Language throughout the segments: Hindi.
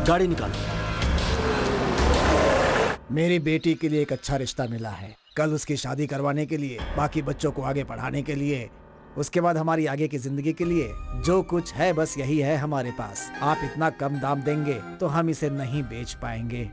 गाड़ी निकालो। मेरी बेटी के लिए एक अच्छा रिश्ता मिला है। कल उसकी शादी करवाने के लिए, बाकी बच्चों को आगे पढ़ाने के लिए, उसके बाद हमारी आगे की जिंदगी के लिए जो कुछ है बस यही है हमारे पास। आप इतना कम दाम देंगे तो हम इसे नहीं बेच पाएंगे।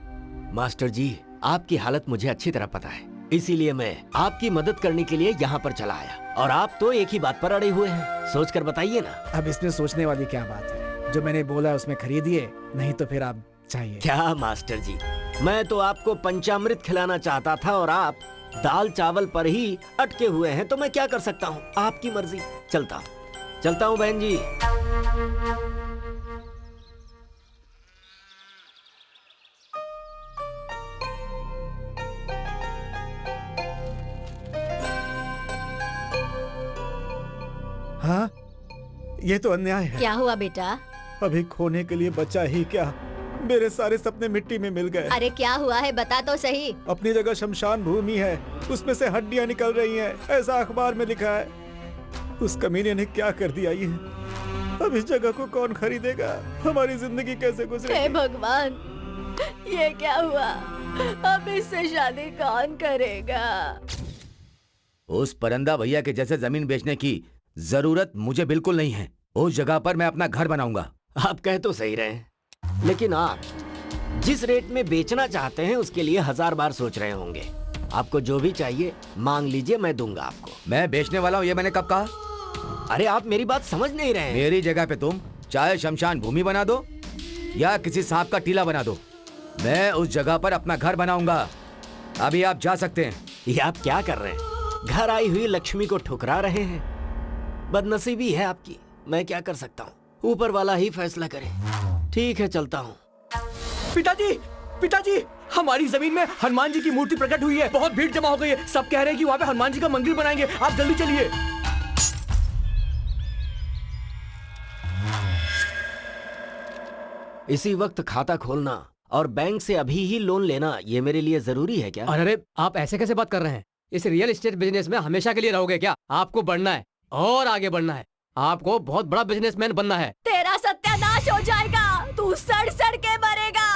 मास्टर जी, आपकी हालत मुझे अच्छी तरह पता है, इसीलिए मैं आपकी मदद करने के लिए यहाँ पर चला आया। और आप तो एक ही बात पर अड़े हुए हैं, सोच कर बताइए ना। अब इसमें सोचने वाली क्या बात है? जो मैंने बोला है उसमें खरीदिए, नहीं तो फिर आप चाहिए। क्या मास्टर जी, मैं तो आपको पंचामृत खिलाना चाहता था और आप दाल चावल पर ही अटके हुए हैं, तो मैं क्या कर सकता हूँ? आपकी मर्जी। चलता हूँ बहन जी। हाँ, ये तो अन्याय है। क्या हुआ बेटा? अभी खोने के लिए बचा ही क्या, मेरे सारे सपने मिट्टी में मिल गए। अरे क्या हुआ है, बता तो सही। अपनी जगह शमशान भूमि है, उसमें से हड्डियां निकल रही हैं, ऐसा अखबार में लिखा है। उस कमीने ने क्या कर दिया ये? अब इस जगह को कौन खरीदेगा? हमारी जिंदगी कैसे गुजरेगी? हे भगवान, ये क्या हुआ? अब इससे शादी कौन करेगा? उस परंदा भैया के जैसे जमीन बेचने की जरूरत मुझे बिल्कुल नहीं है। उस जगह पर मैं अपना घर बनाऊंगा। आप कह तो सही रहे हैं, लेकिन आप जिस रेट में बेचना चाहते हैं उसके लिए 1000 बार सोच रहे होंगे। आपको जो भी चाहिए मांग लीजिए, मैं दूंगा आपको। मैं बेचने वाला हूँ ये मैंने कब कहा? अरे आप मेरी बात समझ नहीं रहे हैं। मेरी जगह पे तुम चाहे शमशान भूमि बना दो या किसी सांप का टीला बना दो, मैं उस जगह पर अपना घर बनाऊंगा। अभी आप जा सकते हैं। ये आप क्या कर रहे हैं? घर आई हुई लक्ष्मी को ठुकरा रहे हैं। बदनसीबी है आपकी, मैं क्या कर सकता हूँ? ऊपर वाला ही फैसला करे। ठीक है, चलता हूँ। पिताजी, हमारी जमीन में हनुमान जी की मूर्ति प्रकट हुई है। बहुत भीड़ जमा हो गई है। सब कह रहे हैं कि वहाँ पे हनुमान जी का मंदिर बनाएंगे। आप जल्दी चलिए। इसी वक्त खाता खोलना और बैंक से अभी ही लोन लेना, ये मेरे लिए जरूरी है क्या? अरे आप ऐसे कैसे बात कर रहे हैं? इस रियल एस्टेट बिजनेस में हमेशा के लिए रहोगे क्या? आपको बढ़ना है और आगे बढ़ना है। आपको बहुत बड़ा बिजनेसमैन बनना है। तेरा सत्यानाश हो जाएगा, तू सड़ सड़ के मरेगा।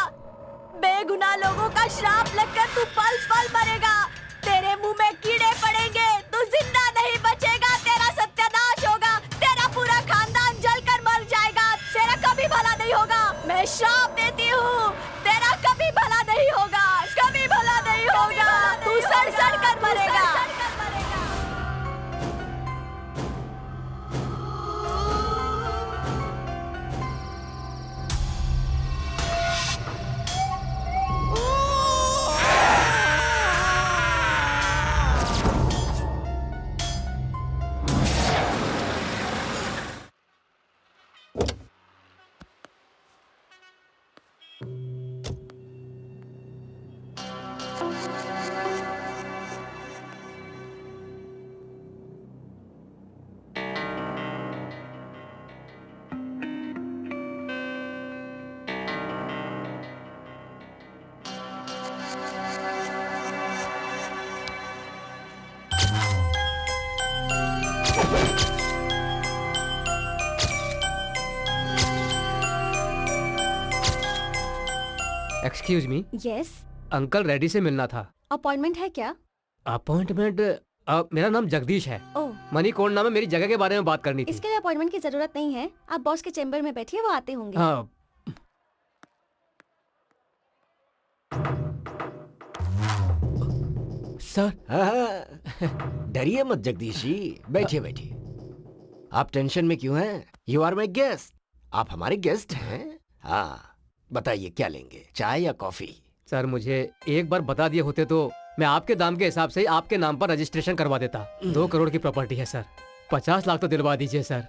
बेगुनाह लोगों का श्राप लगकर तू पल पल मरेगा। तेरे मुंह में कीड़े पड़ेंगे, तू जिंदा नहीं बचेगा। तेरा सत्यानाश होगा, तेरा पूरा खानदान जलकर मर जाएगा। तेरा कभी भला नहीं होगा, मैं श्राप देती हूँ। तेरा कभी भला नहीं होगा, कभी भला नहीं होगा। तू सड़ सड़ कर मरेगा। Excuse me. Yes, uncle Reddy से मिलना था। अपॉइंटमेंट है क्या? अपॉइंटमेंट? मेरा नाम जगदीश है। ओह, मनी कौन नाम है? मेरी जगह के बारे में बात करनी थी। इसके लिए अपॉइंटमेंट की जरूरत नहीं है। आप बॉस के चेम्बर में बैठिए, वो आते होंगे। हाँ। सर। डरिए मत जगदीश जी, बैठिए बैठिए। आप टेंशन में क्यों हैं? You are my guest. आप हमारे गेस्ट हैं। हाँ, बताइए क्या लेंगे, चाय या कॉफी? सर मुझे एक बार बता दिए होते तो मैं आपके दाम के हिसाब से आपके नाम पर रजिस्ट्रेशन करवा देता। 2 करोड़ की प्रॉपर्टी है सर। 50 लाख तो दिलवा दीजिए सर,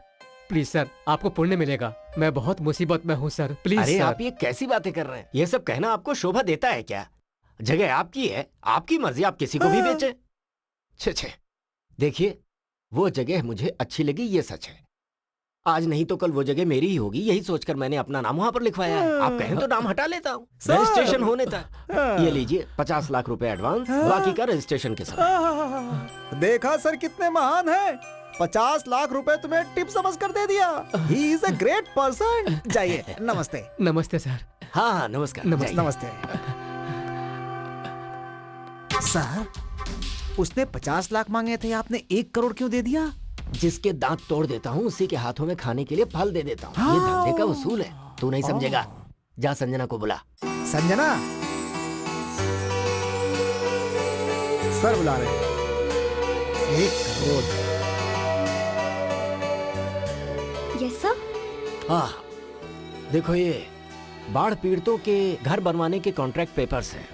प्लीज सर। आपको पुण्य मिलेगा। मैं बहुत मुसीबत में हूँ सर, प्लीज। अरे सर। आप ये कैसी बातें कर रहे हैं? ये सब कहना आपको शोभा देता है क्या? जगह आपकी है, आपकी मर्जी, आप किसी को भी बेचे। छे, देखिए वो जगह मुझे अच्छी लगी, ये सच है। आज नहीं तो कल वो जगह मेरी ही होगी, यही सोचकर मैंने अपना नाम वहाँ पर लिखवाया है। आप कहें तो नाम हटा लेता हूँ रजिस्ट्रेशन होने तक। ये लीजिए 50 लाख रुपए एडवांस, बाकी का रजिस्ट्रेशन के समय। देखा सर कितने महान हैं। 50 लाख रुपए तुम्हें टिप समझ कर दे दिया। He is a great person. जाइए, नमस्ते। नमस्ते सर। हाँ हाँ नमस्कार। नमस्ते। जाइए। नमस्ते सर, उसने 50 लाख मांगे थे, आपने 1 करोड़ क्यों दे दिया? जिसके दांत तोड़ देता हूँ उसी के हाथों में खाने के लिए फल दे देता हूँ। ये धंधे का उसूल है, तू नहीं समझेगा। जा संजना को बुला। संजना, सर बुला रहे हैं। 1 करोड़। Yes sir. हाँ देखो, ये बाढ़ पीड़ितों के घर बनवाने के कॉन्ट्रैक्ट पेपर्स हैं।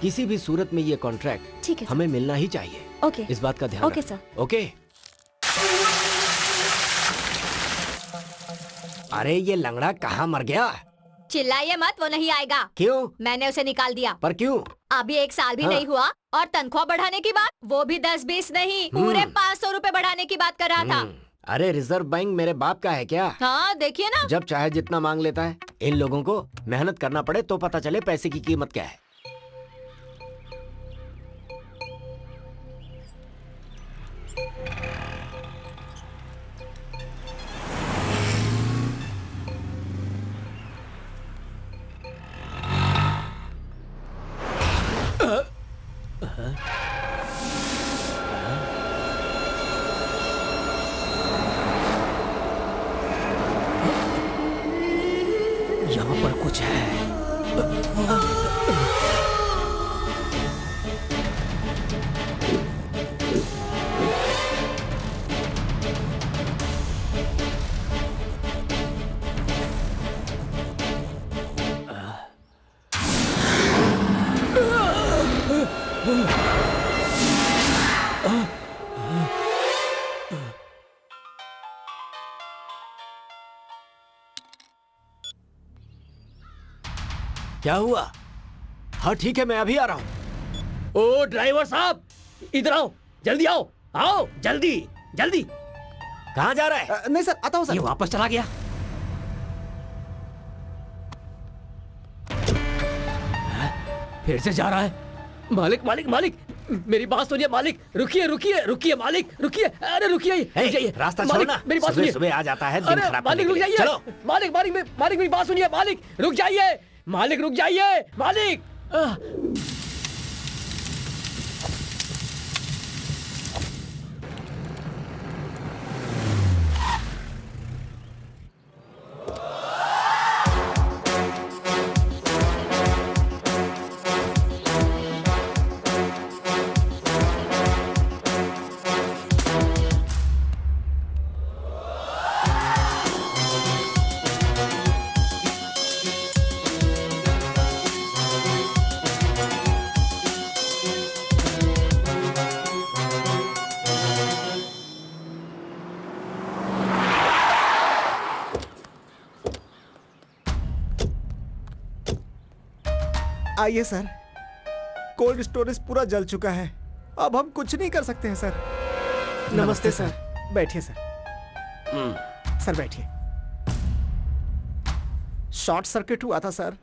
किसी भी सूरत में ये कॉन्ट्रैक्ट ठीक है सर। हमें मिलना ही चाहिए। ओके। इस बात का ध्यान ओके रख। सर। ओके। अरे ये लंगड़ा कहाँ मर गया? चिल्लाइए मत, वो नहीं आएगा। क्यों? मैंने उसे निकाल दिया। पर क्यों? अभी 1 साल भी हाँ। नहीं हुआ और तनख्वाह बढ़ाने की बात, वो भी 10-20 नहीं, पूरे 500 रुपए बढ़ाने की बात कर रहा था। अरे रिजर्व बैंक मेरे बाप का है क्या? हाँ देखिए ना। जब चाहे जितना मांग लेता है। इन लोगों को मेहनत करना पड़े तो पता चले पैसे की कीमत क्या है। यहाँ पर कुछ है। क्या हुआ? हाँ ठीक है, मैं अभी आ रहा हूँ। ओ ड्राइवर साहब, इधर आओ, जल्दी आओ, आओ जल्दी जल्दी। कहाँ जा रहा है? नहीं सर, आता हूँ ये सर। वापस चला गया। फिर से जा रहा है। मालिक मालिक मालिक, मेरी बात सुनिए मालिक। रुकिए रुकिए रुकिए मालिक, रुकिए। अरे रुकिए, रुक जाइए। रास्ता मालिक, छोड़ना। मेरी बात सुबह सुनिए। सुबह आ जाता है दिन अरे खराब मालिक करने रुक के लिए। जाइए। चलो। मालिक मालिक मालिक मेरी बात सुनिए। मालिक रुक जाइए, मालिक रुक जाइए, मालिक। आइए सर, कोल्ड स्टोरेज पूरा जल चुका है, अब हम कुछ नहीं कर सकते हैं सर। नमस्ते सर। बैठिए सर। सर बैठिए। शॉर्ट सर्किट हुआ था सर।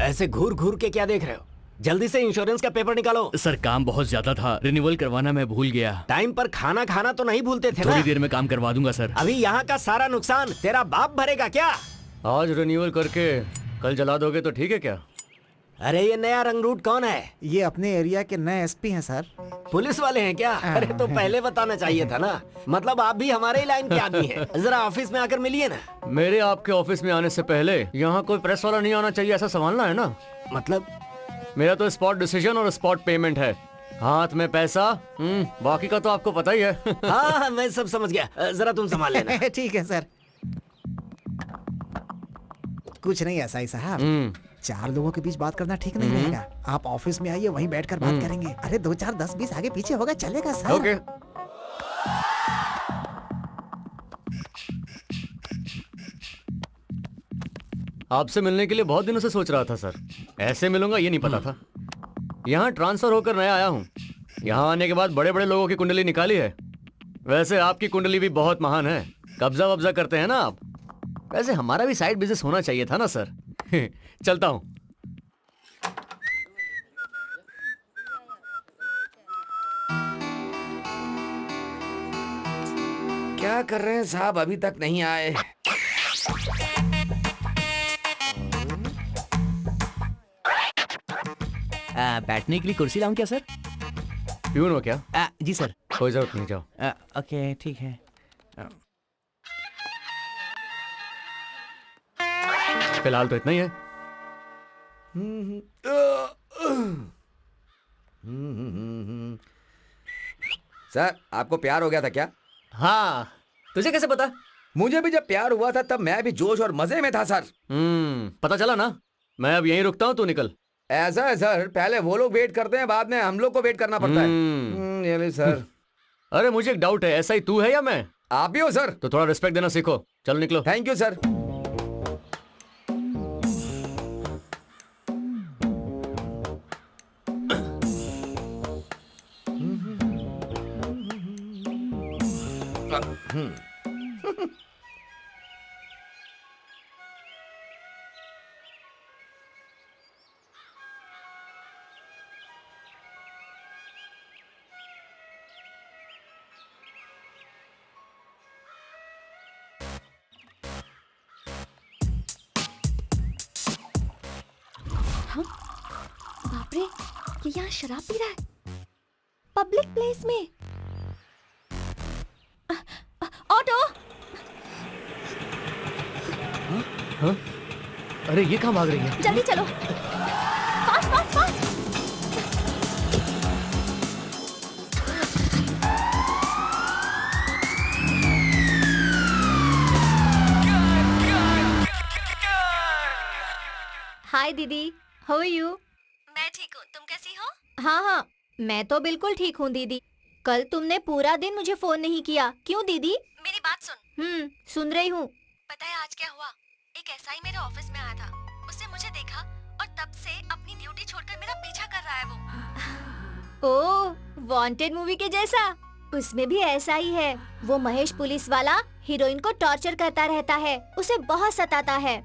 ऐसे घूर घूर के क्या देख रहे हो? जल्दी से इंश्योरेंस का पेपर निकालो। सर काम बहुत ज्यादा था, रिन्यूअल करवाना मैं भूल गया। टाइम पर खाना खाना तो नहीं भूलते थे ना? थोड़ी देर में काम करवा दूंगा सर। अभी यहाँ का सारा नुकसान तेरा बाप भरेगा क्या? आज रिन्यूअल करके कल जला दोगे तो ठीक है क्या? अरे ये नया रंगरूट कौन है? ये अपने एरिया के नए एसपी हैं सर। पुलिस वाले हैं क्या? अरे तो पहले बताना चाहिए था ना। मतलब आप भी हमारे ही लाइन के आदमी हैं। जरा ऑफिस में आकर मिलिए ना। मेरे आपके ऑफिस में आने से पहले यहाँ कोई प्रेस वाला नहीं आना चाहिए, ऐसा संभालना है ना। मतलब मेरा तो स्पॉट डिसीजन और स्पॉट पेमेंट है। हाथ में पैसा, बाकी का तो आपको पता ही है। हाँ मैं सब समझ गया। जरा तुम संभाल लेना। ठीक है सर। कुछ नहीं ऐसा ही साहब, 4 लोगों के बीच बात करना ठीक नहीं रहेगा। आप ऑफिस में आइए, वहीं बैठकर बात करेंगे। अरे 2 4 10 20 आगे पीछे होगा, चलेगा सर। ओके। आपसे मिलने के लिए बहुत दिनों से सोच रहा था सर। ऐसे मिलूंगा ये नहीं पता था। यहाँ ट्रांसफर होकर नया आया हूँ। यहाँ आने के बाद बड़े बड़े लोगों की कुंडली निकाली है। वैसे आपकी कुंडली भी बहुत महान है। कब्जा वब्जा करते हैं ना आप। वैसे हमारा भी साइड बिजनेस होना चाहिए था ना सर। चलता हूँ। क्या कर रहे हैं साहब, अभी तक नहीं आए? बैठने के लिए कुर्सी लाऊं क्या सर? प्यून हो क्या? जी सर। कोई जरूरत नहीं, जाओ। ओके ठीक है। फिलहाल तो इतना ही है। सर, आपको प्यार हो गया था क्या? हाँ, तुझे कैसे पता? मुझे भी जब प्यार हुआ था तब मैं भी जोश और मजे में था सर। पता चला ना। मैं अब यहीं रुकता हूँ, तू निकल। ऐसा है सर, पहले वो लोग वेट करते हैं, बाद में हम लोग को वेट करना पड़ता है। ये लीजिए सर। अरे मुझे एक डाउट है, ऐसा ही तू है या मैं? आप भी हो सर? तो थोड़ा रिस्पेक्ट देना सीखो। चलो निकलो। Thank you sir. बाप रे, ये यहाँ शराब पी रहा है पब्लिक प्लेस में। ऑटो। हाँ? अरे ये कहाँ भाग रही है? जल्दी चलो, फास्ट फास्ट फास्ट। हाय दीदी, हाउ आर यू? मैं ठीक हूँ, तुम कैसी हो? हाँ हाँ, मैं तो बिल्कुल ठीक हूँ दीदी। कल तुमने पूरा दिन मुझे फोन नहीं किया, क्यों दीदी? मेरी बात सुन। सुन रही हूँ। पता है आज क्या हुआ? एक एसआई मेरे ऑफिस में आया था, उसने मुझे देखा और तब से अपनी ड्यूटी छोड़कर मेरा पीछा कर रहा है वो। ओह, वांटेड मूवी के जैसा। उसमें भी ऐसा ही है। वो महेश पुलिस वाला हीरोइन को टॉर्चर करता रहता है, उसे बहुत सताता है।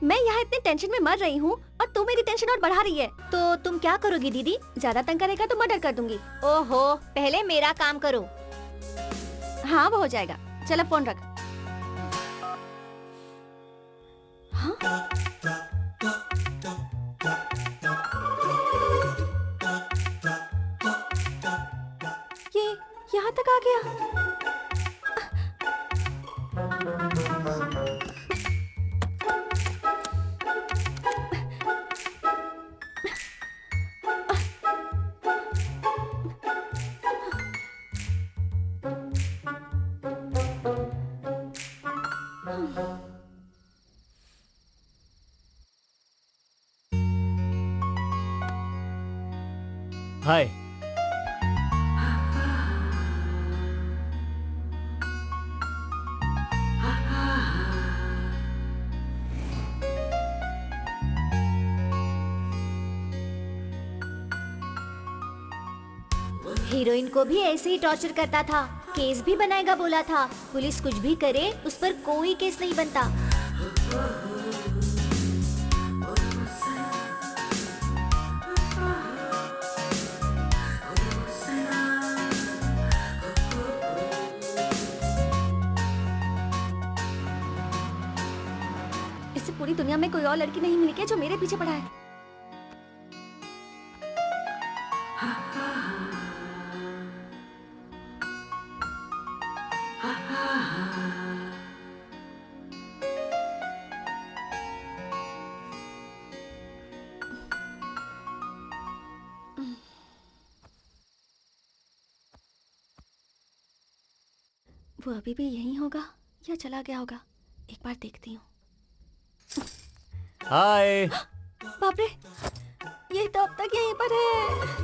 मैं यहाँ इतने टेंशन में मर रही हूँ और तू मेरी टेंशन और बढ़ा रही है। तो तुम क्या करोगी दीदी? ज्यादा तंग करेगा तो मर्डर कर दूंगी। ओहो, पहले मेरा काम करो। हाँ वो हो जाएगा, चलो फोन रख। हाँ? ये यहाँ तक आ गया। हाय। हीरोइन को भी ऐसे ही टॉर्चर करता था, केस भी बनाएगा बोला था। पुलिस कुछ भी करे, उस पर कोई केस नहीं बनता। इससे पूरी दुनिया में कोई और लड़की नहीं मिली क्या जो मेरे पीछे पड़ा है? वो अभी भी यहीं होगा या चला गया होगा? एक बार देखती हूँ। हाय। बाप रे, ये तो अब तक यहीं पर है।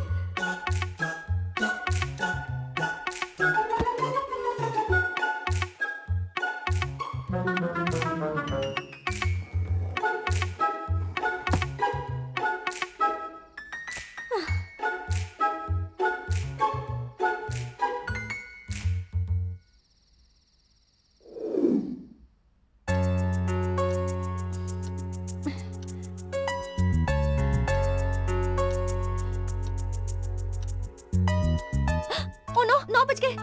बज गए।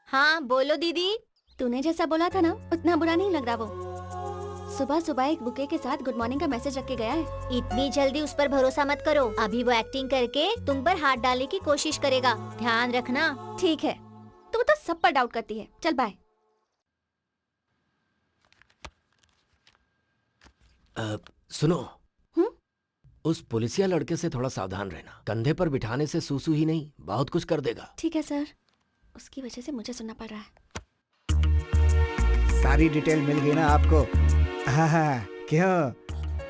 हाँ बोलो दीदी। तूने जैसा बोला था ना उतना बुरा नहीं लग रहा वो। सुबह सुबह एक बुके के साथ गुड मॉर्निंग का मैसेज रख के गया है। इतनी जल्दी उस पर भरोसा मत करो, अभी वो एक्टिंग करके तुम पर हाथ डालने की कोशिश करेगा, ध्यान रखना। ठीक है, तू तो सब पर डाउट करती है। चल बाय। सुनो, हम्म? उस पुलिसिया लड़के से थोड़ा सावधान रहना। कंधे पर बिठाने से सूसू ही नहीं बहुत कुछ कर देगा। ठीक है सर, उसकी वजह से मुझे सुनना पड़ रहा है। सारी डिटेल मिल गई ना आपको? हाँ, क्यों,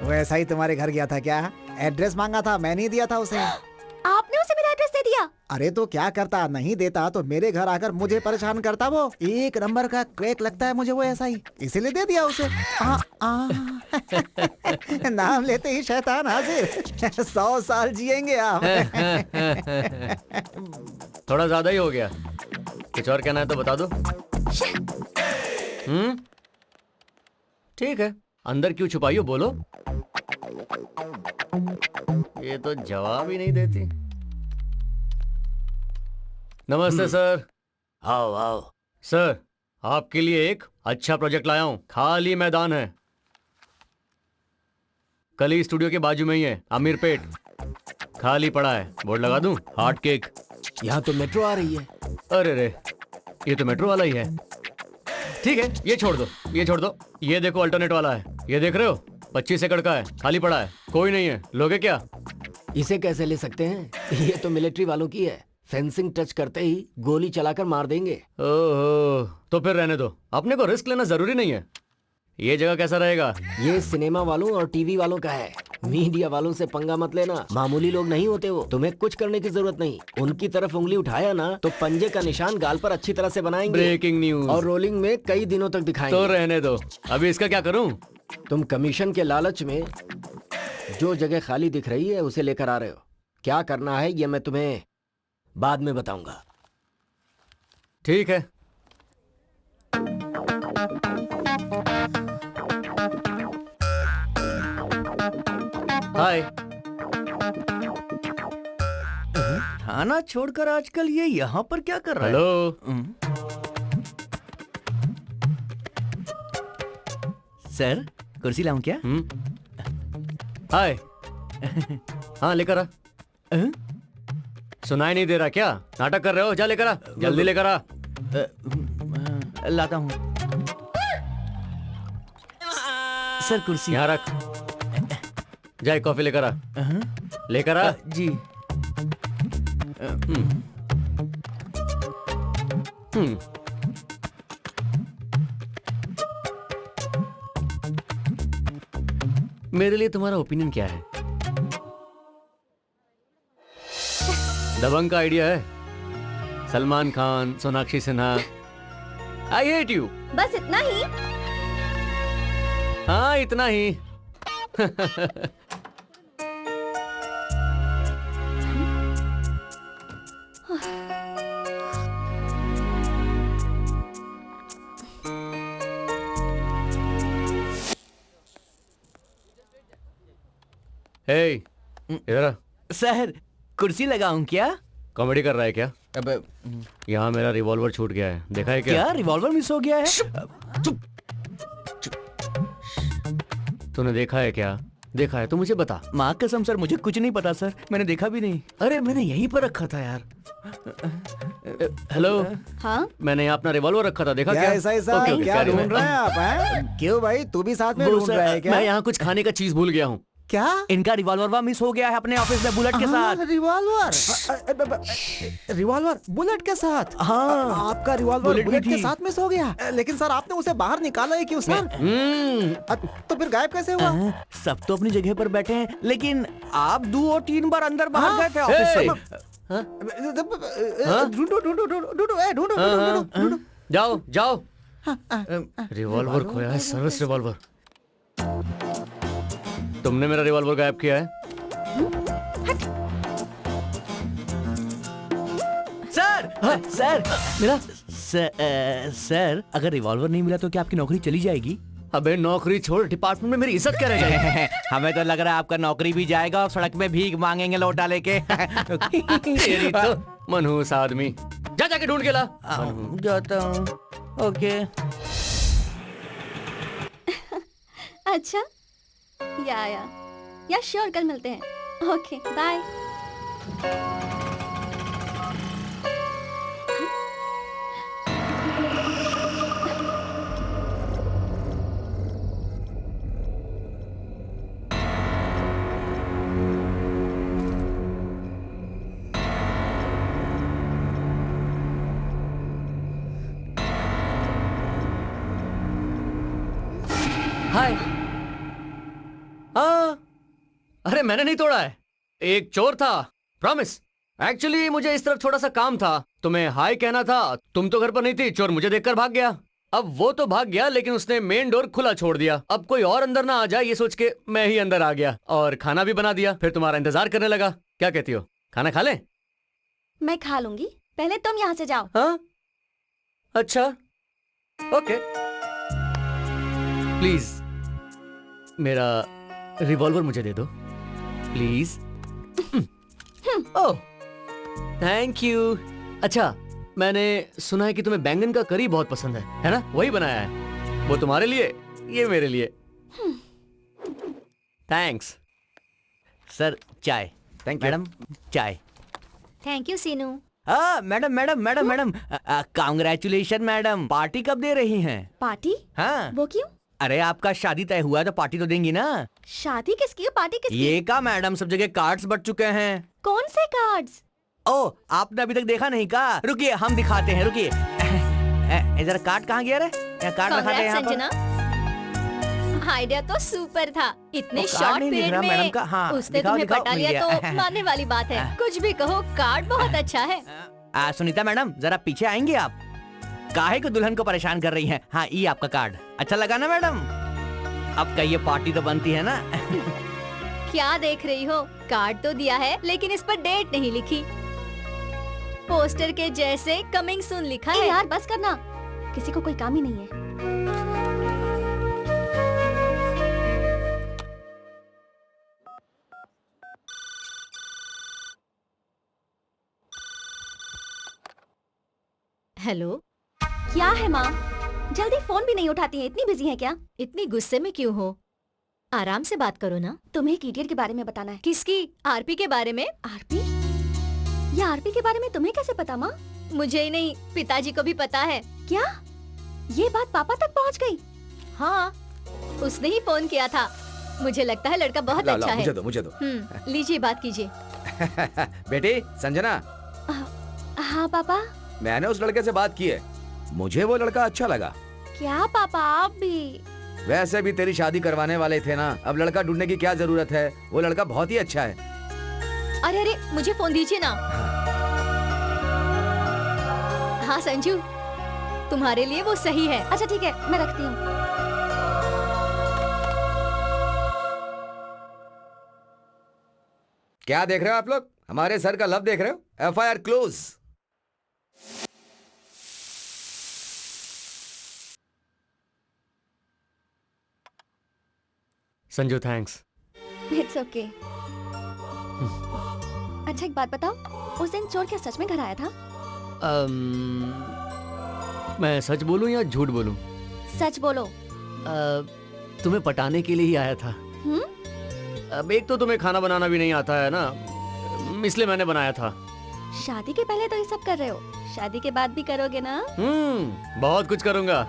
वो ऐसा ही तुम्हारे घर गया था क्या? एड्रेस मांगा था, मैं नहीं दिया था उसे। आपने उसे मेरा एड्रेस दे दिया? अरे तो क्या करता, नहीं देता तो मेरे घर आकर मुझे परेशान करता। वो एक नंबर का क्रैक लगता है मुझे वो ऐसा ही, इसीलिए दे दिया उसे। नाम लेते ही शैतान हाजिर। 100 साल जिएंगे आप। थोड़ा ज्यादा ही हो गया। कुछ और कहना है तो बता दो। ठीक है, अंदर क्यों छुपाई हो, बोलो। ये तो जवाब ही नहीं देती। नमस्ते सर। आओ आओ। सर, आपके लिए एक अच्छा प्रोजेक्ट लाया हूं। खाली मैदान है, कली स्टूडियो के बाजू में ही है, अमीरपेट। खाली पड़ा है, बोर्ड लगा दूं, हार्ट केक। यहाँ तो मेट्रो आ रही है। अरे रे, ये तो मेट्रो वाला ही है। ठीक है, ये छोड़ दो, ये छोड़ दो। ये देखो अल्टरनेट वाला है, ये देख रहे हो, 25 एकड़ का है, खाली पड़ा है, कोई नहीं है, लोगे क्या? इसे कैसे ले सकते हैं? ये तो मिलिट्री वालों की है, फेंसिंग टच करते ही गोली चलाकर मार देंगे। ओहो, तो फिर रहने दो, अपने को रिस्क लेना जरूरी नहीं है। ये जगह कैसा रहेगा? ये सिनेमा वालों और टीवी वालों का है, मीडिया वालों से पंगा मत लेना। मामूली लोग नहीं होते वो, तुम्हें कुछ करने की जरूरत नहीं। उनकी तरफ उंगली उठाया ना तो पंजे का निशान गाल पर अच्छी तरह से बनाएंगे। Breaking news. और रोलिंग में कई दिनों तक दिखाएंगे। तो रहने दो, अभी इसका क्या करूं? तुम कमीशन के लालच में जो जगह खाली दिख रही है उसे लेकर आ रहे हो। क्या करना है ये मैं तुम्हें बाद में बताऊंगा। ठीक है। हाय। थाना छोड़कर आजकल ये यहाँ पर क्या कर रहा है? हेलो। सर, कुर्सी लाऊं क्या? हाय। हाँ, लेकर आ। सुनाई नहीं दे रहा क्या? नाटक कर रहे हो? जा लेकर आ, जल्दी लेकर आ। लाता हूँ। सर, कुर्सी यहाँ रख। जाए कॉफी लेकर आ। लेकर आ। जी। मेरे लिए तुम्हारा ओपिनियन क्या है? दबंग का आइडिया है? Salman Khan, Sonakshi Sinha. I hate you. बस इतना ही? हाँ, इतना ही। हे, इधर आ। सर, कुर्सी लगाऊं क्या? कॉमेडी कर रहा है क्या? अब यहाँ मेरा रिवॉल्वर छूट गया है, देखा है क्या? क्या रिवॉल्वर मिस हो गया है? तूने देखा है क्या? देखा है तो मुझे बता। माँ कसम सर, मुझे कुछ नहीं पता सर, मैंने देखा भी नहीं। अरे मैंने यहीं पर रखा था यार। हेलो। हाँ? मैंने यहाँ अपना रिवॉल्वर रखा था, देखा क्या क्या? ऐसा ऐसा ओके, ओके, क्या carry on। ढूंढ रहे हैं आप? हैं? क्यों भाई, तू भी साथ में वो ढूंढ सर, रहा है क्या? मैं यहाँ कुछ खाने का चीज भूल गया हूँ। क्या? इनका रिवॉल्वर मिस हो गया है अपने ऑफिस में बुलेट के साथ। रिवॉल्वर? रिवॉल्वर बुलेट के साथ? हाँ। आपका रिवॉल्वर बुलेट भी बुलेट के थी। साथ मिस हो गया? लेकिन सर आपने उसे बाहर निकाला है क्यों सर? तो फिर गायब कैसे हुआ? सब तो अपनी जगह पर बैठे हैं, लेकिन आप 2 और 3 बार अंदर बाहर गए थे ऑफिस से। ढूंढो ढूंढो ढूंढो ढूंढो ढूंढो ढूंढो ढूंढो ढूंढो। जाओ जाओ। रिवॉल्वर खोया है, सर्विस रिवॉल्वर। तुमने मेरा रिवॉल्वर गायब किया है। सर सर मिला? सर अगर रिवॉल्वर नहीं मिला तो क्या आपकी नौकरी चली जाएगी? अबे नौकरी छोड़, डिपार्टमेंट में मेरी इज्जत क्या रह जाएगी? हमें तो लग रहा है आपका नौकरी भी जाएगा और सड़क में भीख मांगेंगे लौटा लेके। तेरी तो मनहूस आदमी। जा जाके ढूंढ के ला। जाता हूँ। ओके। अच्छा, या श्योर, कल मिलते हैं। Okay, bye. हाय। हाँ, अरे मैंने नहीं तोड़ा है, एक चोर था, प्रॉमिस। एक्चुअली मुझे इस तरफ थोड़ा सा काम था, तुम्हें हाय कहना था। तुम तो घर पर नहीं थी, चोर मुझे देखकर भाग गया। अब वो तो भाग गया, लेकिन उसने मेन डोर खुला छोड़ दिया। अब कोई और अंदर ना आ जाए ये सोच के मैं ही अंदर आ गया और खाना भी बना दिया। फिर तुम्हारा इंतजार करने लगा। क्या कहती हो, खाना खा लें? मैं खा लूंगी, पहले तुम यहाँ से जाओ। हाँ, अच्छा, ओके। प्लीज मेरा रिवॉल्वर मुझे दे दो, प्लीज। Oh, thank you. अच्छा, मैंने सुना है कि तुम्हें बैंगन का करी बहुत पसंद है ना? वही बनाया है, वो तुम्हारे लिए, ये मेरे लिए। थैंक्स। सर चाय। Thank you. मैडम चाय। Thank you Seenu. Madam madam madam madam congratulation madam. Party कब दे रही हैं? पार्टी? हाँ। वो क्यों? अरे आपका शादी तय हुआ है तो पार्टी तो देंगी ना। शादी किसकी, पार्टी किसकी? ये का मैडम, सब जगह कार्ड्स बट चुके हैं। कौन से कार्ड्स? ओ, आपने अभी तक देखा नहीं का? रुकिए हम दिखाते हैं, रुकिए। इधर कार्ड कहाँ गया रे? कार्ड दिखाते हैं यहाँ पर। संजना, आइडिया तो सुपर था। इतने वो कार्ड शॉर्ट नहीं दिख पीरियड रहा मैडम में का। हाँ, उसने दिखाओ, तुम्हें दिखाओ, पटा मिल लिया गया। तो मानने वाली बात है। कुछ भी कहो, कार्ड बहुत अच्छा है। सुनीता मैडम जरा पीछे आएंगे आप? काहे को दुल्हन को परेशान कर रही हैं? हाँ, ये आपका कार्ड अच्छा लगा ना मैडम? अब कहिए पार्टी तो बनती है ना? क्या देख रही हो, कार्ड तो दिया है लेकिन इस पर डेट नहीं लिखी। पोस्टर के जैसे कमिंग सून लिखा है। यार बस करना, किसी को कोई काम ही नहीं है। हेलो, क्या है माँ? जल्दी फोन भी नहीं उठाती है, इतनी बिजी है क्या? इतनी गुस्से में क्यों हो? आराम से बात करो ना। तुम्हें एक इडियट के बारे में बताना है। किसकी? आरपी के बारे में। आरपी? ये आरपी के बारे में तुम्हें कैसे पता माँ? मुझे ही नहीं, पिताजी को भी पता है। क्या ये बात पापा तक पहुँच गई? हाँ, उसने ही फोन किया था। मुझे लगता है लड़का बहुत अच्छा है। मुझे दो। लीजिए, बात कीजिए। बेटी संजना, हाँ पापा। मैंने उस लड़के से बात की है, मुझे वो लड़का अच्छा लगा। क्या पापा, आप भी? वैसे भी तेरी शादी करवाने वाले थे ना, अब लड़का ढूंढने की क्या जरूरत है? वो लड़का बहुत ही अच्छा है। अरे अरे, मुझे फोन दीजिए ना। हाँ संजू, तुम्हारे लिए वो सही है। अच्छा ठीक है, मैं रखती हूँ। क्या देख रहे हो आप लोग? हमारे सर का लव देख रहे हो? FIR close. Sanju thanks. It's okay. अच्छा एक बात बताओ, उस दिन चोर क्या सच में घर आया था? मैं सच बोलूं या झूठ बोलूं? सच बोलो। तुम्हें पटाने के लिए ही आया था। अब एक तो तुम्हें खाना बनाना भी नहीं आता है ना, इसलिए मैंने बनाया था। शादी के पहले तो ये सब कर रहे हो, शादी के बाद भी करोगे ना? बहुत कुछ करूंगा।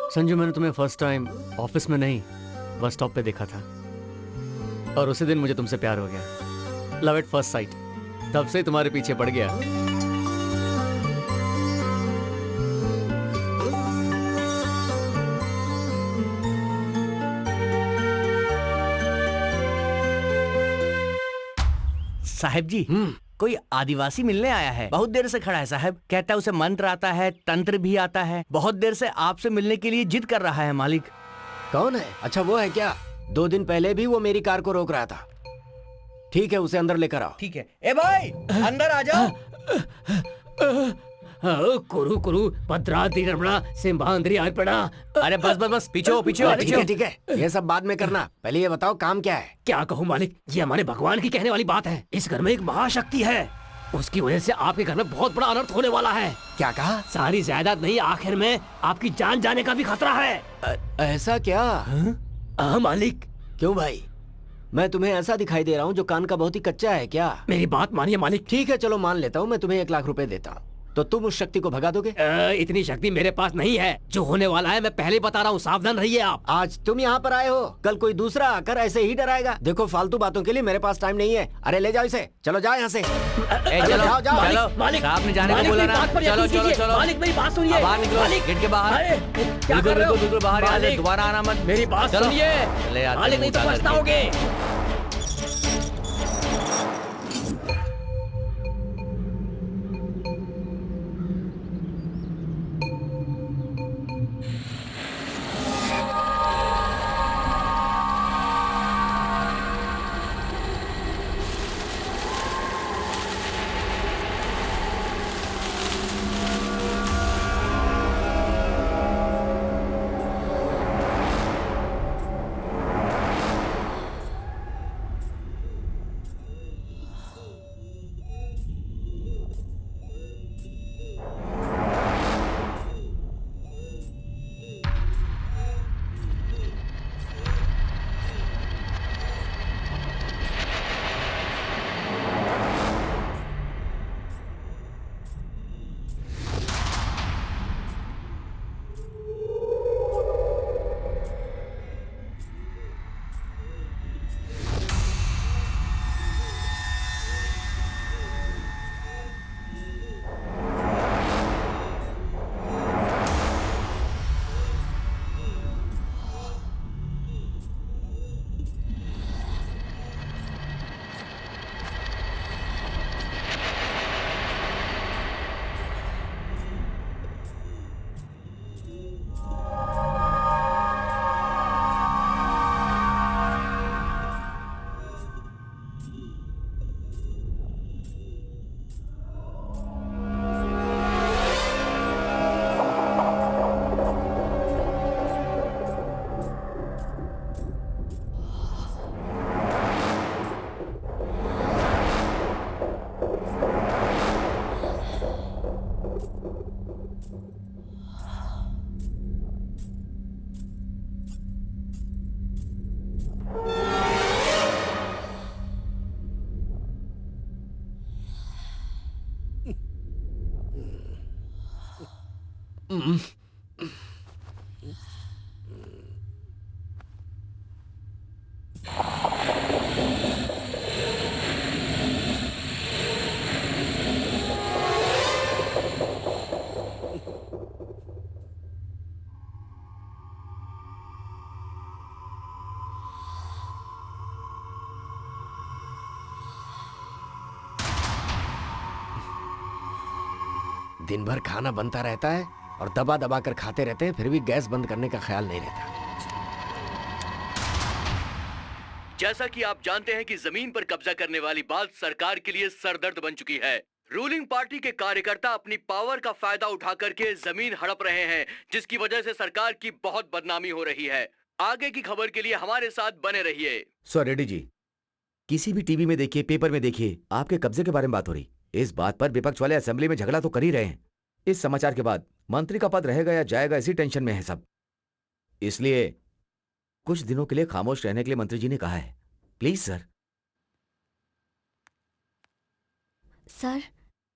संजू, मैंने तुम्हें फर्स्ट टाइम ऑफिस में नहीं, बस स्टॉप पे देखा था और उसी दिन मुझे तुमसे प्यार हो गया। Love at first sight. तब से तुम्हारे पीछे पड़ गया। साहब जी, कोई आदिवासी मिलने आया है, बहुत देर से खड़ा है साहब। कहता है उसे मंत्र आता है, तंत्र भी आता है। बहुत देर से आपसे मिलने के लिए जिद कर रहा है मालिक। कौन है? अच्छा वो है क्या? 2 दिन पहले भी वो मेरी कार को रोक रहा था। ठीक है, उसे अंदर लेकर आओ। ठीक है। ए भाई, अंदर आ जाओ। कुरु कुरु भद्राद्रि रमणा सिंहाद्रि अर्पणा। अरे बस बस बस, पीछे हो पीछे हो। ठीक है ठीक है, ये सब बाद में करना, पहले ये बताओ काम क्या है? क्या कहूँ मालिक, ये हमारे भगवान की कहने वाली बात है। इस घर में एक महाशक्ति है, उसकी वजह से आपके घर में बहुत बड़ा अनर्थ होने वाला है। क्या कहा? सारी जायदाद नहीं, आखिर में आपकी जान जाने का भी खतरा है। ऐसा क्या? हाँ मालिक। क्यों भाई, मैं तुम्हें ऐसा दिखाई दे रहा हूँ जो कान का बहुत ही कच्चा है क्या? मेरी बात मानिए मालिक। ठीक है चलो मान लेता हूँ, मैं तुम्हें 1 लाख रुपए देता हूँ, तो तुम उस शक्ति को भगा दोगे? इतनी शक्ति मेरे पास नहीं है। जो होने वाला है मैं पहले बता रहा हूँ, सावधान रहिए आप। आज तुम यहाँ पर आए हो, कल कोई दूसरा आकर ऐसे ही डराएगा। देखो फालतू बातों के लिए मेरे पास टाइम नहीं है। अरे ले जाओ इसे, चलो जाओ यहाँ से। चलो जाओ, जाओ। चलो, मालिक, साहब ने जाने को मालिक, बोला मेरी ना। बात पर चलो यकीन चलो कीजिए। चलो, मालिक मेरी बात सुनिए। बाहर निकलो, मालिक, गेट के बाहर। अरे, क्या बिल्कुल कर रहे हो? बिल्कुल बिल्कुल बाहर आ जाओ, मालिक, दोबारा आना मत। मेरी बात चलो, सुनिए चले आते मालिक, हैं नहीं तो उतार करके। पछताओगे। दिन भर खाना बनता रहता है और दबा दबा कर खाते रहते हैं, फिर भी गैस बंद करने का ख्याल नहीं रहता। जैसा कि आप जानते हैं कि जमीन पर कब्जा करने वाली बात सरकार के लिए सरदर्द बन चुकी है। रूलिंग पार्टी के कार्यकर्ता अपनी पावर का फायदा उठा करके जमीन हड़प रहे हैं, जिसकी वजह से सरकार की बहुत बदनामी हो रही है। आगे की खबर के लिए हमारे साथ बने रहिए। सो रेड्डी जी, किसी भी टीवी में देखिए, पेपर में देखिए, आपके कब्जे के बारे में बात हो रही। इस बात पर विपक्ष वाले असेंबली में झगड़ा तो कर ही रहे हैं। इस समाचार के बाद मंत्री का पद रहेगा या जाएगा, इसी टेंशन में है सब। इसलिए कुछ दिनों के लिए खामोश रहने के लिए मंत्री जी ने कहा है। Please sir. Sir,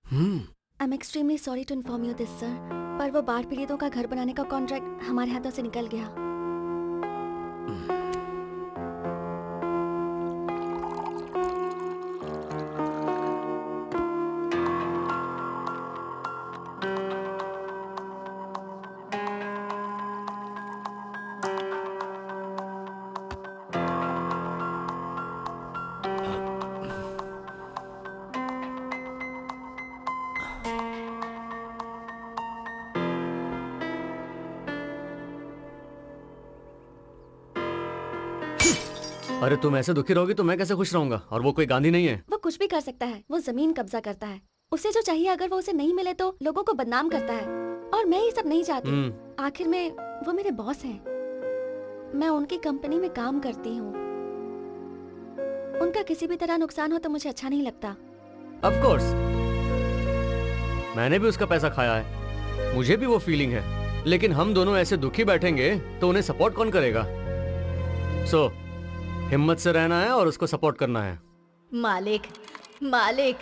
I am extremely sorry to inform you this sir, पर वो बाढ़ पीड़ितों का घर बनाने का कॉन्ट्रैक्ट हमारे हाथों से निकल गया। अरे तुम ऐसे दुखी रहोगी तो मैं कैसे खुश रहूंगा? और वो कोई गांधी नहीं है। वो कुछ भी कर सकता है, वो जमीन कब्जा करता है। उसे जो चाहिए अगर वो उसे नहीं मिले तो लोगों को बदनाम करता है, और मैं ये सब नहीं चाहती। आखिर में वो मेरे बॉस हैं, मैं उनकी कंपनी में काम करती हूँ। उनका किसी भी तरह नुकसान हो तो मुझे अच्छा नहीं लगता। ऑफ कोर्स, मैंने भी उसका पैसा खाया है, मुझे भी वो फीलिंग है। लेकिन हम दोनों ऐसे दुखी बैठेंगे तो उन्हें सपोर्ट कौन करेगा? सो हिम्मत से रहना है और उसको सपोर्ट करना है। मालिक, मालिक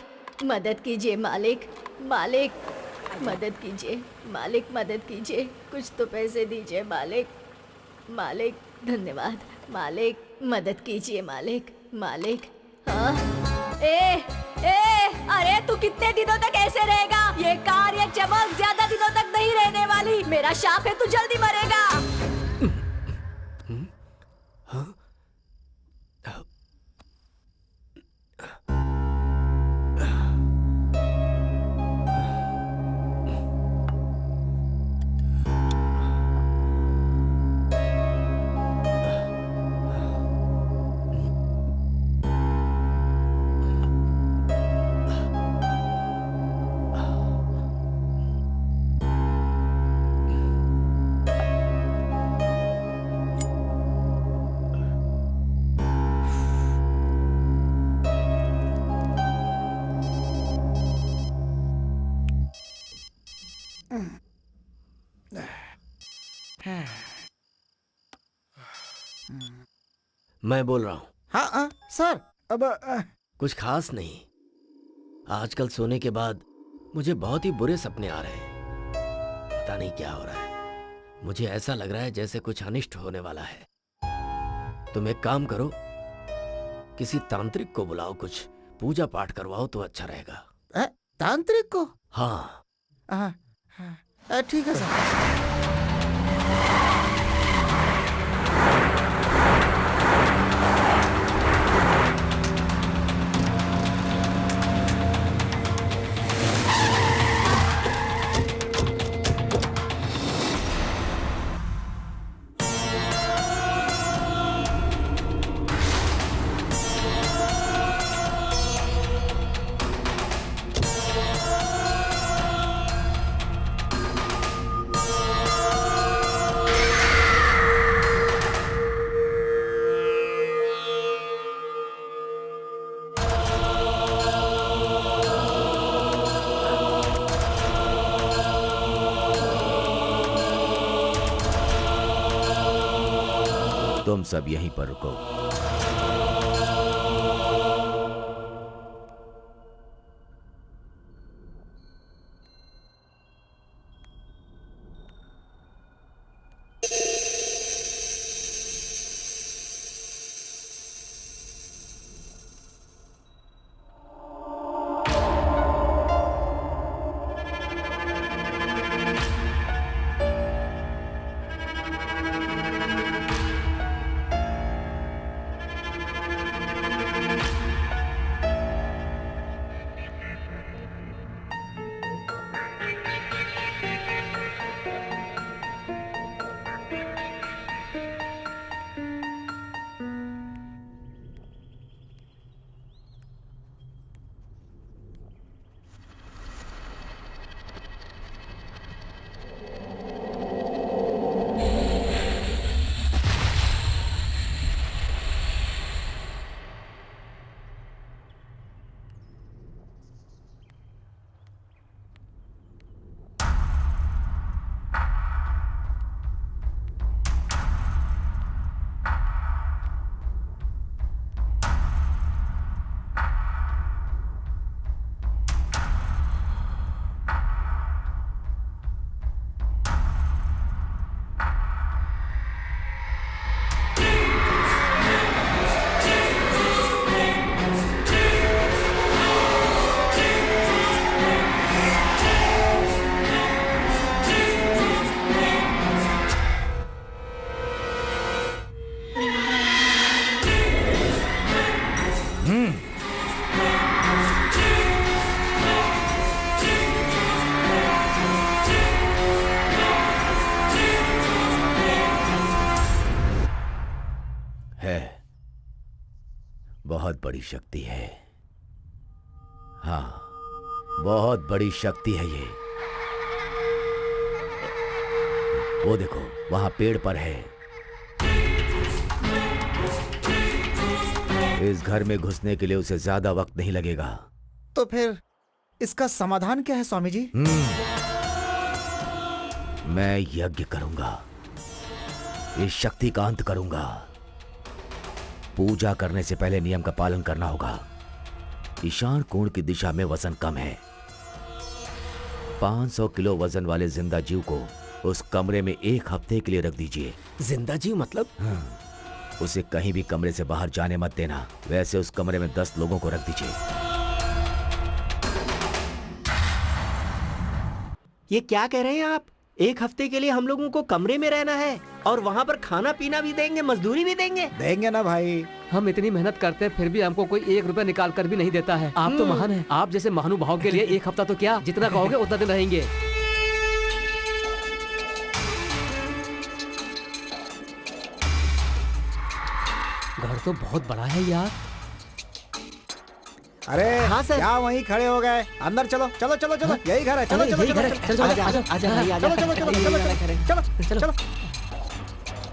मदद कीजिए, मालिक, मालिक मदद कीजिए, मालिक मदद कीजिए, कुछ तो पैसे दीजिए मालिक, मालिक धन्यवाद, मालिक मदद कीजिए, मालिक, मालिक। हाँ, अरे तू कितने दिनों तक ऐसे रहेगा? ये कार ये चमक ज्यादा दिनों तक नहीं रहने वाली। मेरा शाप है, तू जल्दी मरेगा। मैं बोल रहा हूँ। हाँ सर, अब कुछ खास नहीं। आजकल सोने के बाद मुझे बहुत ही बुरे सपने आ रहे हैं। पता नहीं क्या हो रहा है। मुझे ऐसा लग रहा है जैसे कुछ अनिष्ट होने वाला है। तुम एक काम करो, किसी तांत्रिक को बुलाओ, कुछ पूजा पाठ करवाओ तो अच्छा रहेगा। तांत्रिक को? हाँ। ठीक है सर। तुम सब यहीं पर रुको। बहुत बड़ी शक्ति है। हाँ, बहुत बड़ी शक्ति है ये। वो देखो, वहां पेड़ पर है। इस घर में घुसने के लिए उसे ज्यादा वक्त नहीं लगेगा। तो फिर इसका समाधान क्या है स्वामी जी? मैं यज्ञ करूंगा, इस शक्ति का अंत करूंगा। पूजा करने से पहले नियम का पालन करना होगा। ईशान कोण की दिशा में वजन कम है। 500 किलो वजन वाले जिंदा जीव को उस कमरे में 1 हफ्ते के लिए रख दीजिए। जिंदा जीव मतलब? उसे कहीं भी कमरे से बाहर जाने मत देना। वैसे उस कमरे में 10 लोगों को रख दीजिए। ये क्या कह रहे हैं आप? 1 हफ्ते के लिए हम लोगों को कमरे में रहना है और वहाँ पर खाना पीना भी देंगे, मजदूरी भी देंगे? देंगे ना भाई। हम इतनी मेहनत करते हैं फिर भी हमको कोई 1 रुपया निकाल कर भी नहीं देता है। आप तो महान हैं। आप जैसे महानुभाव के लिए 1 हफ्ता तो क्या, जितना कहोगे उतना दिन रहेंगे। घर तो बहुत बड़ा है यार। अरे हाँ सर। क्या वहीं खड़े हो गए? अंदर चलो चलो चलो चलो, यही घर है। चलो चलो यही चलो घर है। चलो, चलो चलो, आजा, आजा भाई, आजा। चलो चलो चलो चलो चलो चलो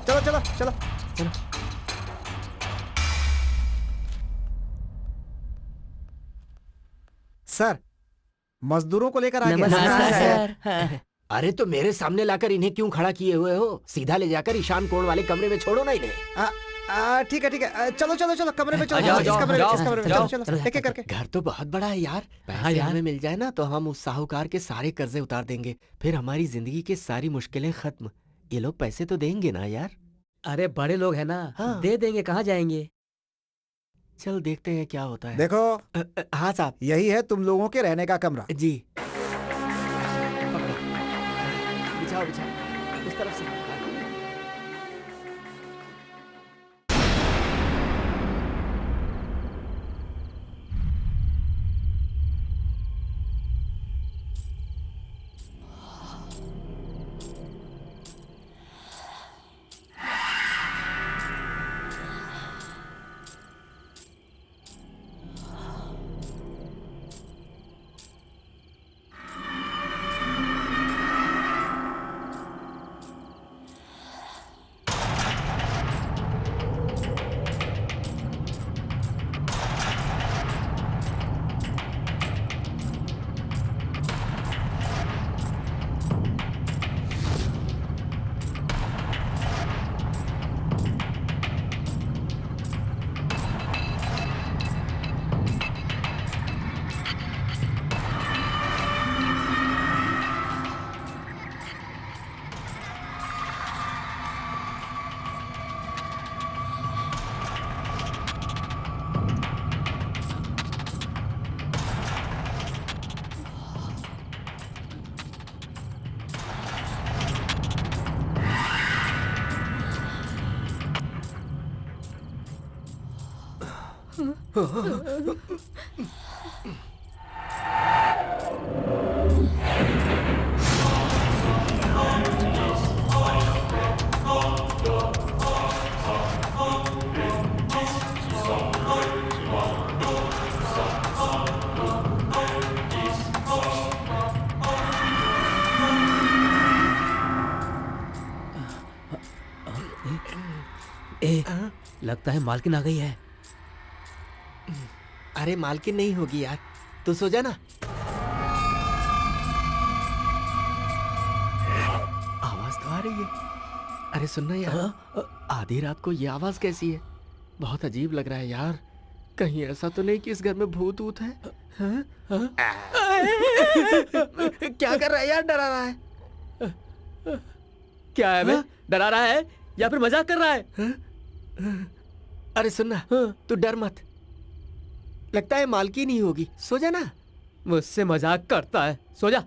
चलो चलो चलो चलो। सर, मजदूरों को लेकर आ गए। नमस्कार सर। अरे तो मेरे सामने लाकर इन्हें क्यों खड़ा किए हुए हो? सीधा ले जाकर ईशान कोण वाले कमरे में छोड़ो ना इन्हें। ठीक है ठीक है, चलो चलो चलो कमरे में चलो। जाओ, इस कमरे में, जाओ, इस कमरे में, जाओ, चलो चलो एक एक करके। घर तो बहुत बड़ा है यार। हाँ पैसे यार। हमें मिल जाए ना तो हम उस साहूकार के सारे कर्जे उतार देंगे। फिर हमारी जिंदगी की सारी मुश्किलें खत्म। ये लोग पैसे तो देंगे ना यार? अरे बड़े लोग हैं ना, हाँ। दे देंगे, कहाँ जाएंगे। चल देखते हैं क्या होता है। देखो, हाँ साहब यही है तुम लोगों के रहने का कमरा। जी। बिछाओ बिछाओ उस तरफ से। लगता है मालकिन आ गई है। अरे मालकिन नहीं होगी यार, तू सो जा ना। आवाज तो आ रही है। अरे सुनना यार, आधी रात को ये आवाज कैसी है? बहुत अजीब लग रहा है यार। कहीं ऐसा तो नहीं कि इस घर में भूत ऊत है? हाँ? हाँ? क्या कर रहा है यार? डरा रहा है? क्या है बे? डरा रहा है या फिर मजाक कर रहा है? अरे सुनना, तू डर मत। लगता है मालकिन ही होगी। सो जा ना। मुझसे मजाक करता है। सो जा।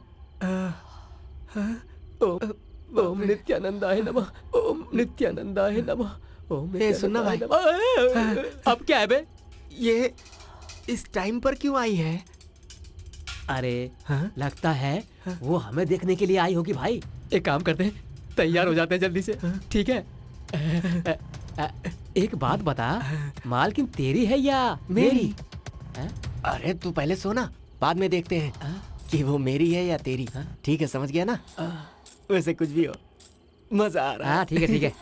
ओम नित्यानंदाय नमः। ओम नित्यानंदाय नमः। ओम सुनना भाई। अब क्या है बे? ये इस टाइम पर क्यों आई है? अरे हाँ? लगता है वो हमें देखने के लिए आई होगी भाई। एक काम करते हैं, तैयार हो जाते हैं जल्दी से। ठीक है? एक बात बता, मालकिन तेरी है या मेरी? अरे तू पहले सोना, बाद में देखते हैं कि वो मेरी है या तेरी। ठीक है, समझ गया ना? वैसे कुछ भी हो, मजा आ रहा है। हाँ ठीक है ठीक है।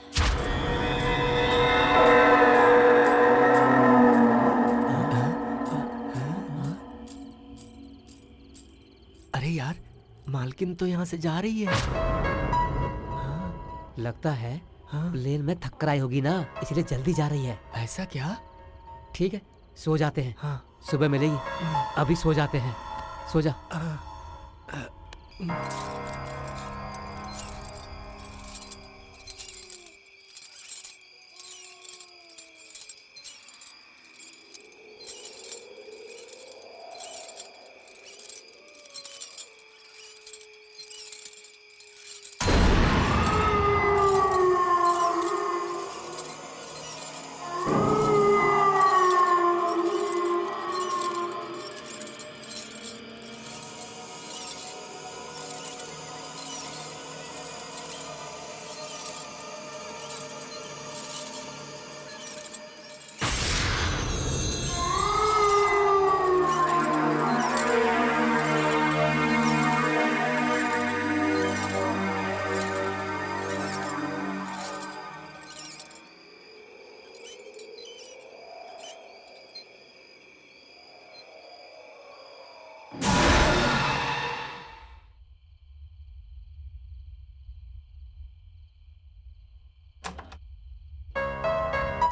अरे यार, मालकिन तो यहाँ से जा रही है। लगता है हाँ। प्लेन में थक्कर आई होगी ना, इसलिए जल्दी जा रही है। ऐसा क्या? ठीक है, सो जाते हैं। हाँ। सुबह मिलेगी। अभी सो जाते हैं, सो जा।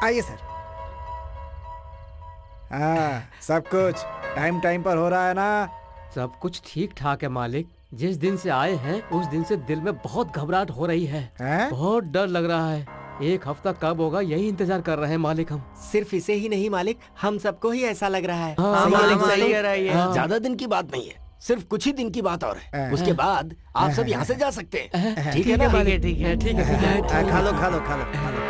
आइए सर। हाँ, सब कुछ टाइम टाइम पर हो रहा है ना? सब कुछ ठीक ठाक है मालिक। जिस दिन से आए हैं उस दिन से दिल में बहुत घबराहट हो रही है। हैं? बहुत डर लग रहा है। एक हफ्ता कब होगा यही इंतजार कर रहे हैं मालिक हम। सिर्फ इसे ही नहीं मालिक, हम सबको ही ऐसा लग रहा है। हाँ, सही मालिक, है, सही कह रहा है ये। हाँ। ज्यादा दिन की बात नहीं है, सिर्फ कुछ ही दिन की बात और है। उसके बाद आप सब यहाँ से जा सकते हैं। ठीक है ना? ठीक है ठीक है ठीक है ठीक है। खा लो खा लो खा लो खा लो।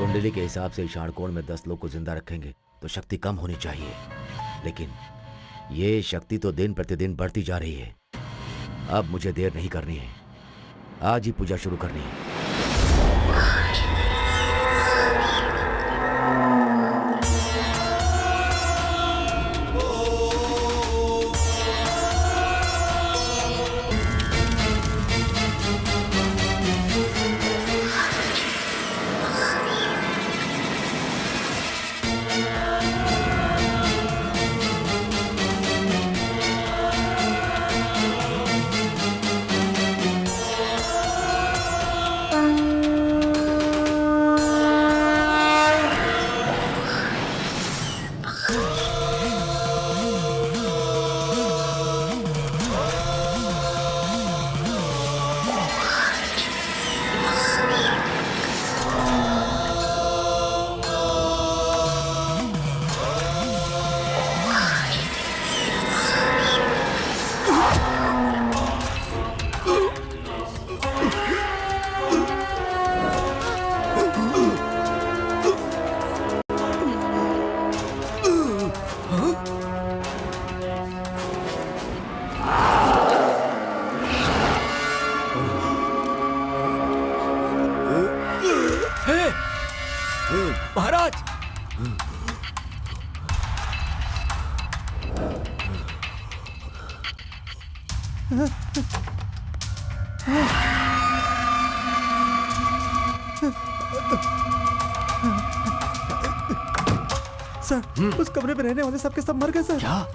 कुंडली के हिसाब से इशाणकोण में 10 लोग को जिंदा रखेंगे तो शक्ति कम होनी चाहिए, लेकिन ये शक्ति तो दिन प्रतिदिन बढ़ती जा रही है। अब मुझे देर नहीं करनी है, आज ही पूजा शुरू करनी है। महाराज, सर, उस कमरे में रहने वाले सबके सब मर गए सर। क्या?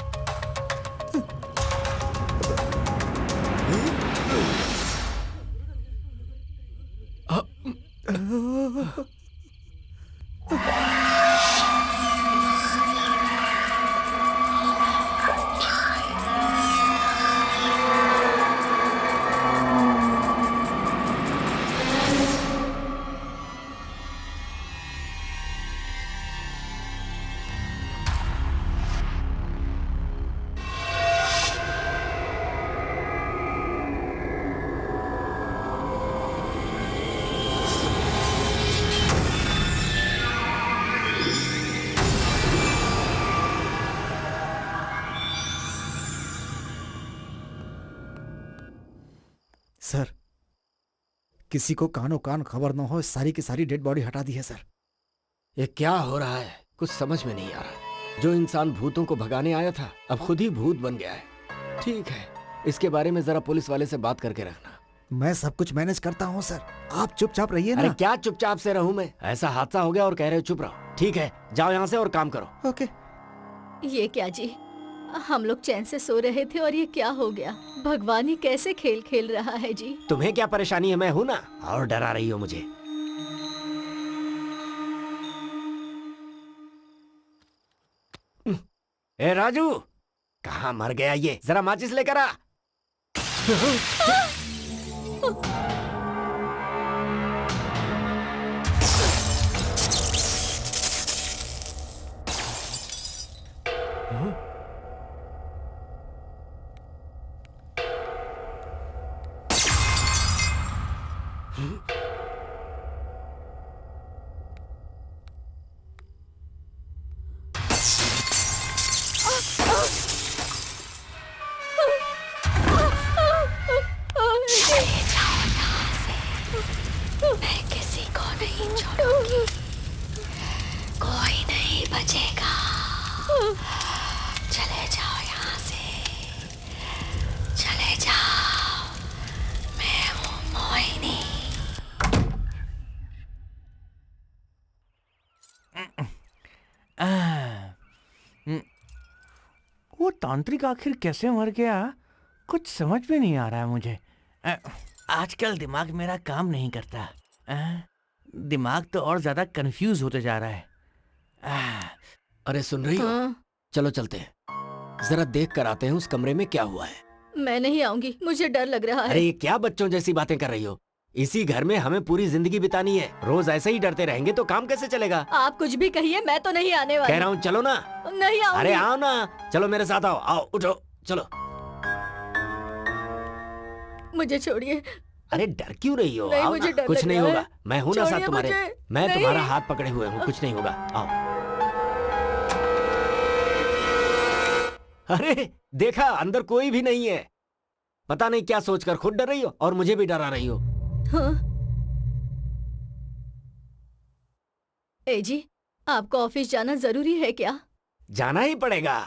किसी को कानो कान खबर न हो, सारी की सारी डेड बॉडी हटा दी है सर। ये क्या हो रहा है, कुछ समझ में नहीं आ रहा। जो इंसान भूतों को भगाने आया था अब खुद ही भूत बन गया है। ठीक है, इसके बारे में जरा पुलिस वाले से बात करके रखना। मैं सब कुछ मैनेज करता हूँ सर, आप चुपचाप रहिए अरे ना। क्या चुपचाप से रहूं मैं? ऐसा हादसा हो गया और कह रहे हो चुप रहो। ठीक है, जाओ यहाँ से और काम करो। ओके। ये क्या जी, हम लोग चैन से सो रहे थे और ये क्या हो गया? भगवान ही कैसे खेल खेल रहा है जी। तुम्हें क्या परेशानी है? मैं हूं ना, और डरा रही हो मुझे। ए राजू, कहाँ मर गया ये? जरा माचिस लेकर आ। मैं किसी को नहीं छोड़ूंगी, कोई नहीं बचेगा। चले जाओ यहाँ से, चले जाओ। मैं हूँ मोहिनी। वो तांत्रिक आखिर कैसे मर गया, कुछ समझ में नहीं आ रहा है मुझे। आजकल दिमाग मेरा काम नहीं करता। दिमाग तो और ज्यादा कंफ्यूज होते जा रहा है। अरे सुन रही हो? चलो चलते हैं, जरा देख कर आते हैं उस कमरे में क्या हुआ है। मैं नहीं आऊंगी, मुझे डर लग रहा अरे है। ये क्या बच्चों जैसी बातें कर रही हो? इसी घर में हमें पूरी जिंदगी बितानी है। रोज ऐसे ही डरते रहेंगे तो काम कैसे चलेगा? आप कुछ भी कहिए, मैं तो नहीं आने कह वाली। रहा हूँ चलो ना। नहीं आऊंगी। अरे आओ ना, चलो मेरे साथ आओ। आओ उठो, चलो। मुझे छोड़िए। अरे डर क्यों रही हो? नहीं, आओ मुझे ना, डर कुछ लग नहीं रहा होगा। है। मैं हूं ना साथ छोड़िए तुम्हारे। मुझे। मैं नहीं। तुम्हारा हाथ पकड़े हुए हूँ, कुछ नहीं होगा। आओ। अरे देखा, अंदर कोई भी नहीं है। पता नहीं क्या सोचकर खुद डर रही हो और मुझे भी डरा रही हो। हाँ? ए जी, आपको ऑफिस जाना जरूरी है क्या? जाना ही पड़ेगा,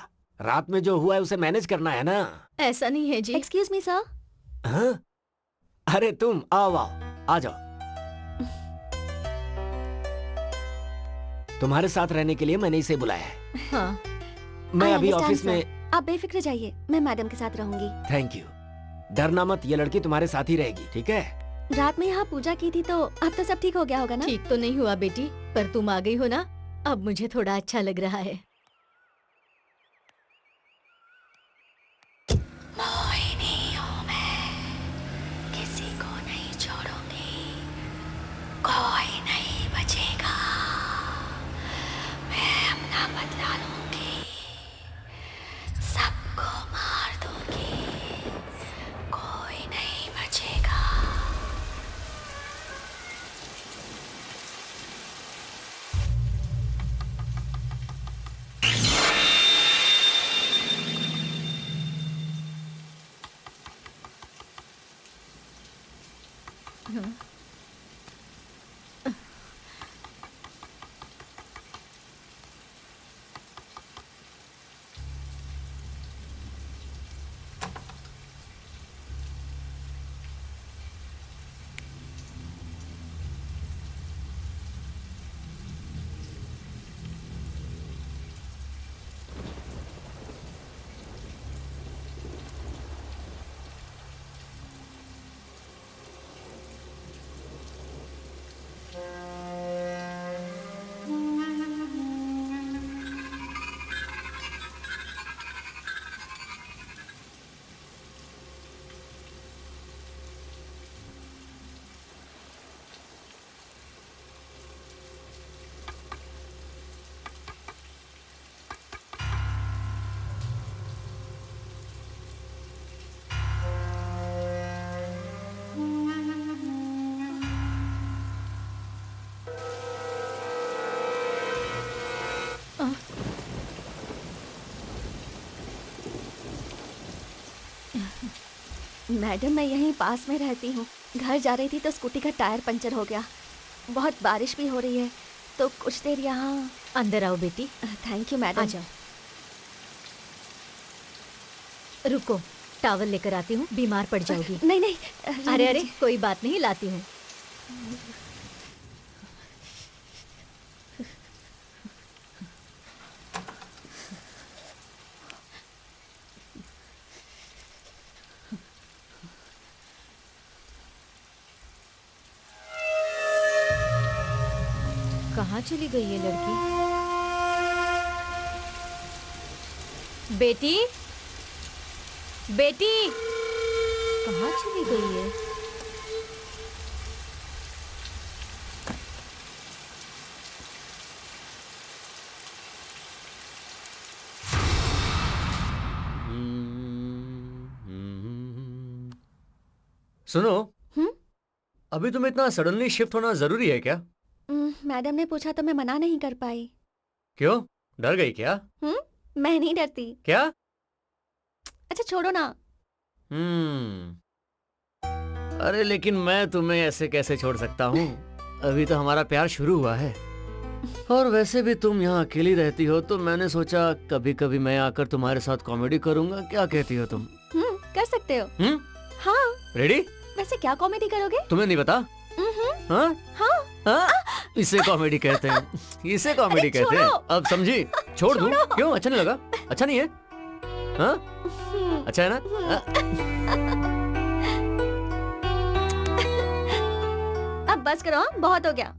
रात में जो हुआ है उसे मैनेज करना है ना। ऐसा नहीं है जी। Excuse me sir. हाँ? अरे तुम आओ आओ, आ जाओ। तुम्हारे साथ रहने के लिए मैंने इसे बुलाया है। हाँ। मैं I अभी understand, ऑफिस sir. में। आप बेफिक्र जाइए, मैं मैडम के साथ रहूंगी। Thank you. डरना मत, ये लड़की तुम्हारे साथ ही रहेगी, ठीक है? रात में यहाँ पूजा की थी तो अब तो सब ठीक हो गया होगा ना? ठीक तो नहीं हुआ बेटी, पर तुम आ गई हो ना, अब मुझे थोड़ा अच्छा लग रहा है। मोहिनी हूँ मैं, किसी को नहीं छोड़ूंगी, कोई नहीं बचेगा। मैं अपना बदला लूंगी, सबको मार दूंगी, कोई नहीं बचेगा। मैडम मैं यहीं पास में रहती हूँ, घर जा रही थी तो स्कूटी का टायर पंचर हो गया। बहुत बारिश भी हो रही है तो कुछ देर यहाँ। अंदर आओ बेटी। Thank you madam. आ जाओ। रुको, टॉवल लेकर आती हूँ, बीमार पड़ जाओगी। नहीं नहीं, अरे अरे कोई बात नहीं, लाती हूँ। कहाँ चली गई ये लड़की? बेटी, बेटी, कहाँ चली गई है? सुनो, हम्म? अभी तुम्हें इतना सडनली शिफ्ट होना जरूरी है क्या? मैडम ने पूछा तो मैं मना नहीं कर पाई। क्यों, डर गई क्या? मैं नहीं डरती। क्या? अच्छा छोड़ो ना। अरे लेकिन मैं तुम्हें ऐसे कैसे छोड़ सकता हूँ? अभी तो हमारा प्यार शुरू हुआ है। और वैसे भी तुम यहाँ अकेली रहती हो तो मैंने सोचा कभी कभी मैं आकर तुम्हारे साथ कॉमेडी करूँगा। क्या कहती हो तुम? कर सकते हो। हाँ। रेडी? वैसे क्या कॉमेडी करोगे? तुम्हें नहीं पता? हाँ? हाँ। हाँ? इसे कॉमेडी कहते हैं। इसे कॉमेडी कहते हैं। अब समझी? छोड़ दूं? क्यों, अच्छा नहीं लगा? अच्छा नहीं है? हाँ? अच्छा है ना? अब बस करो, बहुत हो गया।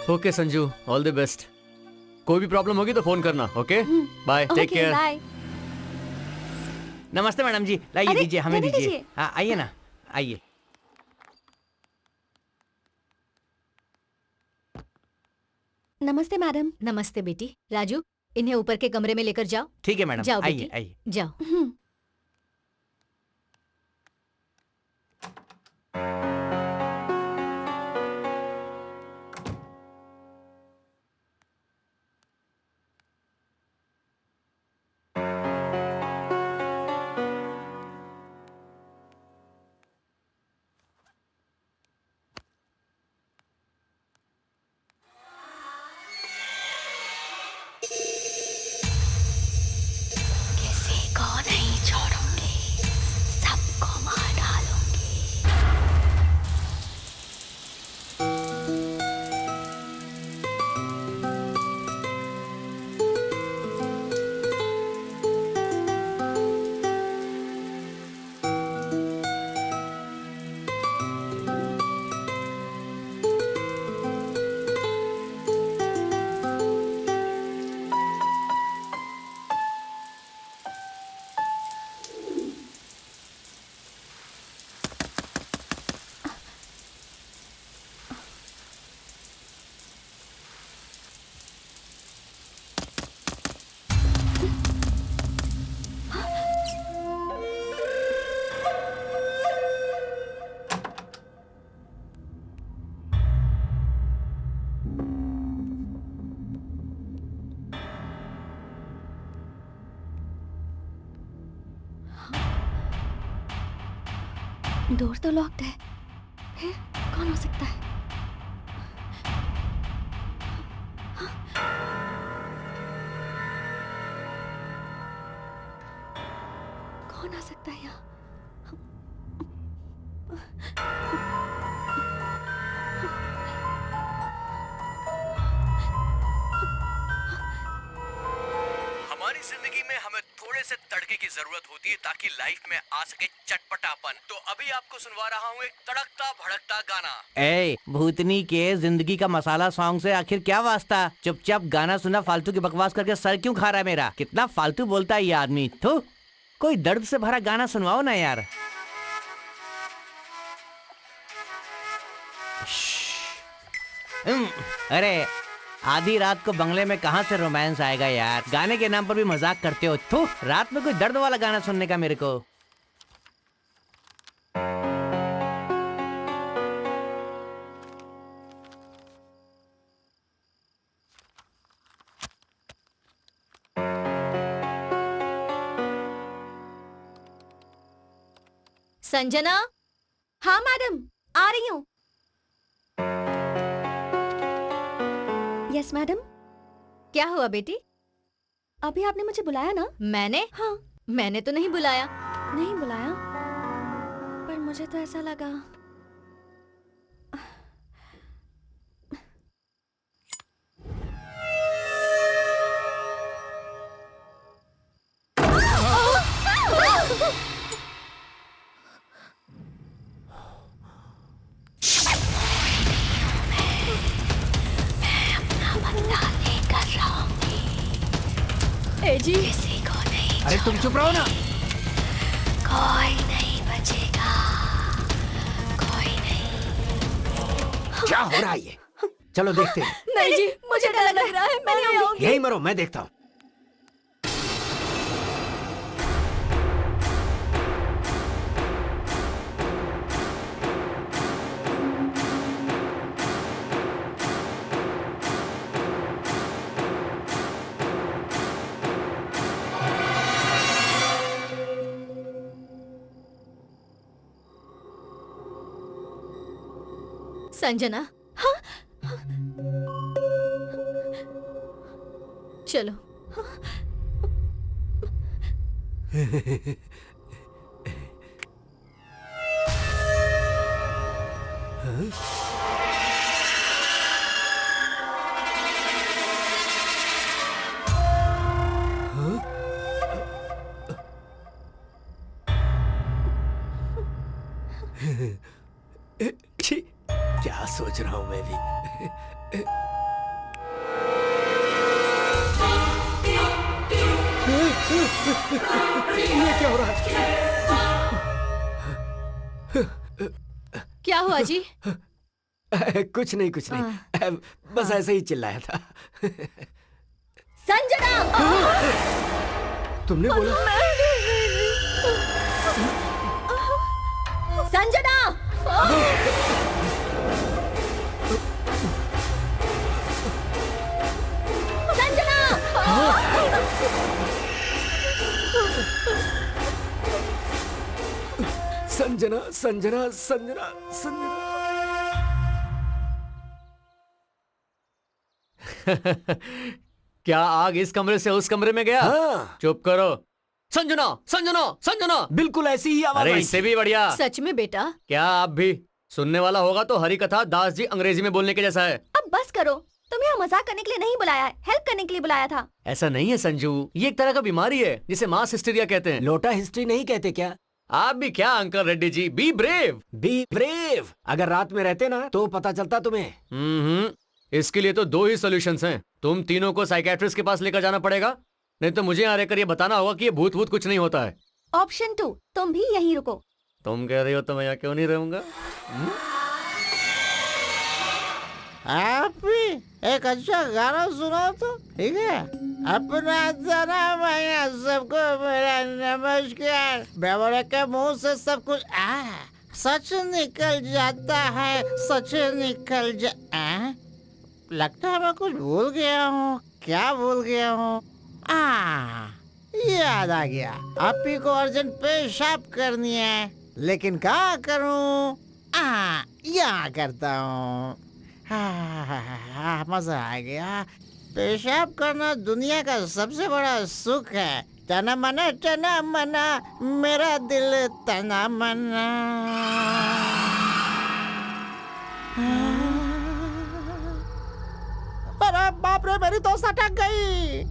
Okay Sanju, all the best. कोई भी प्रॉब्लम होगी तो फोन करना। Okay, bye, take care. Bye. नमस्ते मैडम जी, लाइए अरे, दीजिए, हमें नहीं दीजिए। दीजिए। हाँ आइए ना, आइए। नमस्ते मैडम। नमस्ते बेटी। राजू, इन्हें ऊपर के कमरे में लेकर जाओ। ठीक है मैडम, जाओ आइए बेटी, आइए। जाओ। किसी को नहीं छोड़ूंगी, सबको मार डालूंगी। डोर तो लॉक्ड है, फिर कौन हो सकता है? कौन आ सकता है यहाँ? हमारी जिंदगी में हमें थोड़े से तड़के की जरूरत होती है ताकि लाइफ में आ सके चटपटापन। तो अभी आपको सुनवा रहा हूँ एक तड़कता भड़कता गाना। ए भूतनी के जिंदगी का मसाला सॉन्ग से आखिर क्या वास्ता? चुपचाप गाना सुना, फालतू की बकवास करके सर क्यों खा रहा है मेरा? कितना फालतू बोलता है ये आदमी। थू, कोई दर्द से भरा गाना सुनवाओ ना यार। अरे आधी रात को बंगले में कहाँ से रोमांस आएगा यार? गाने के नाम पर भी मजाक करते हो। थू, रात में कोई दर्द वाला गाना सुनने का मेरे को। संजना। हाँ मैडम, आ रही हूँ। Yes madam. क्या हुआ बेटी? अभी आपने मुझे बुलाया ना? मैंने? हाँ। मैंने तो नहीं बुलाया। नहीं बुलाया? पर मुझे तो ऐसा लगा। ए जी, किसी को नहीं। अरे तुम चुप रहो ना। कोई नहीं बचेगा, कोई नहीं। क्या हो रहा है ये? चलो देखते हैं। नहीं जी, मुझे डर लग रहा है, मैं नहीं आऊंगी। यही मरो, मैं देखता हूँ। संजना। हाँ? चलो। छी, क्या सोच रहा हूँ मैं भी। ये क्या हो रहा है? क्या हुआ जी? कुछ नहीं, कुछ नहीं। बस ऐसे ही चिल्लाया था। संजना! तुमने बोला? संजना! संजना, संजना, संजना, संजना। क्या आग इस कमरे से उस कमरे में गया? हाँ। चुप करो। संजना, संजना, संजना। बिल्कुल ऐसी ही आवाज अरे आई इससे थी। भी बढ़िया। सच में बेटा? क्या आप भी? सुनने वाला होगा तो हरी कथा दास जी अंग्रेजी में बोलने के जैसा है। अब बस करो। तुम्हें यहाँ मजाक करने के लिए नहीं बुलाया है, हेल्प करने के लिए बुलाया था। ऐसा नहीं है संजू, ये एक तरह का बीमारी है जिसे मास हिस्टीरिया कहते हैं। लोटा हिस्ट्री नहीं कहते क्या? आप भी क्या uncle Reddy ji, be brave. Be brave. अगर रात में रहते ना तो पता चलता तुम्हें। इसके लिए तो दो ही सॉल्यूशंस हैं। तुम तीनों को साइकियाट्रिस्ट के पास लेकर जाना पड़ेगा, नहीं तो मुझे यहाँ रहकर ये बताना होगा कि ये भूत भूत कुछ नहीं होता है। ऑप्शन 2, तुम भी यहीं रुको। तुम कह रही हो तो मैं यहाँ क्यों नहीं रहूंगा? आप भी एक अच्छा गाना सुनाओ तो, ठीक है? अपना जनामाया सबको मेरा नमस्कार। बेवड़े के मुंह से सब कुछ सच निकल जाता है, सच निकल लगता है मैं कुछ भूल गया हूँ। क्या भूल गया हूँ? याद आ गया। आप ही को अर्जेंट पेशाब करनी है, लेकिन क्या करूँ? यहाँ करता हूँ। मजा आ गया। पेशाब करना दुनिया का सबसे बड़ा सुख है। तना मना मेरा दिल तना मना। अरे बाप रे, मेरी तो सटक गई।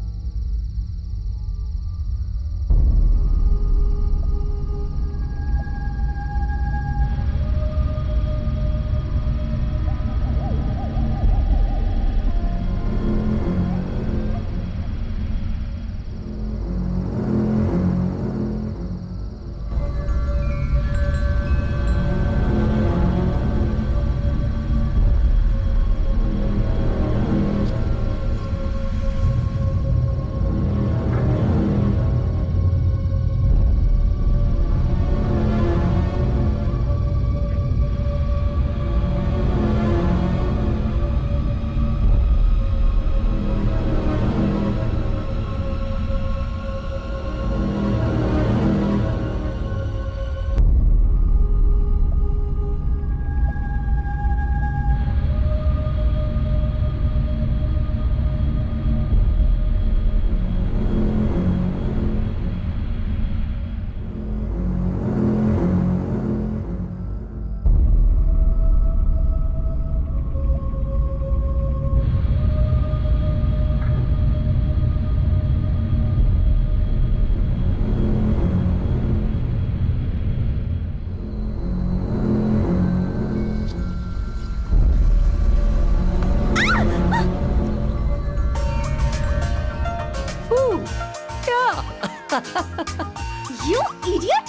You idiot!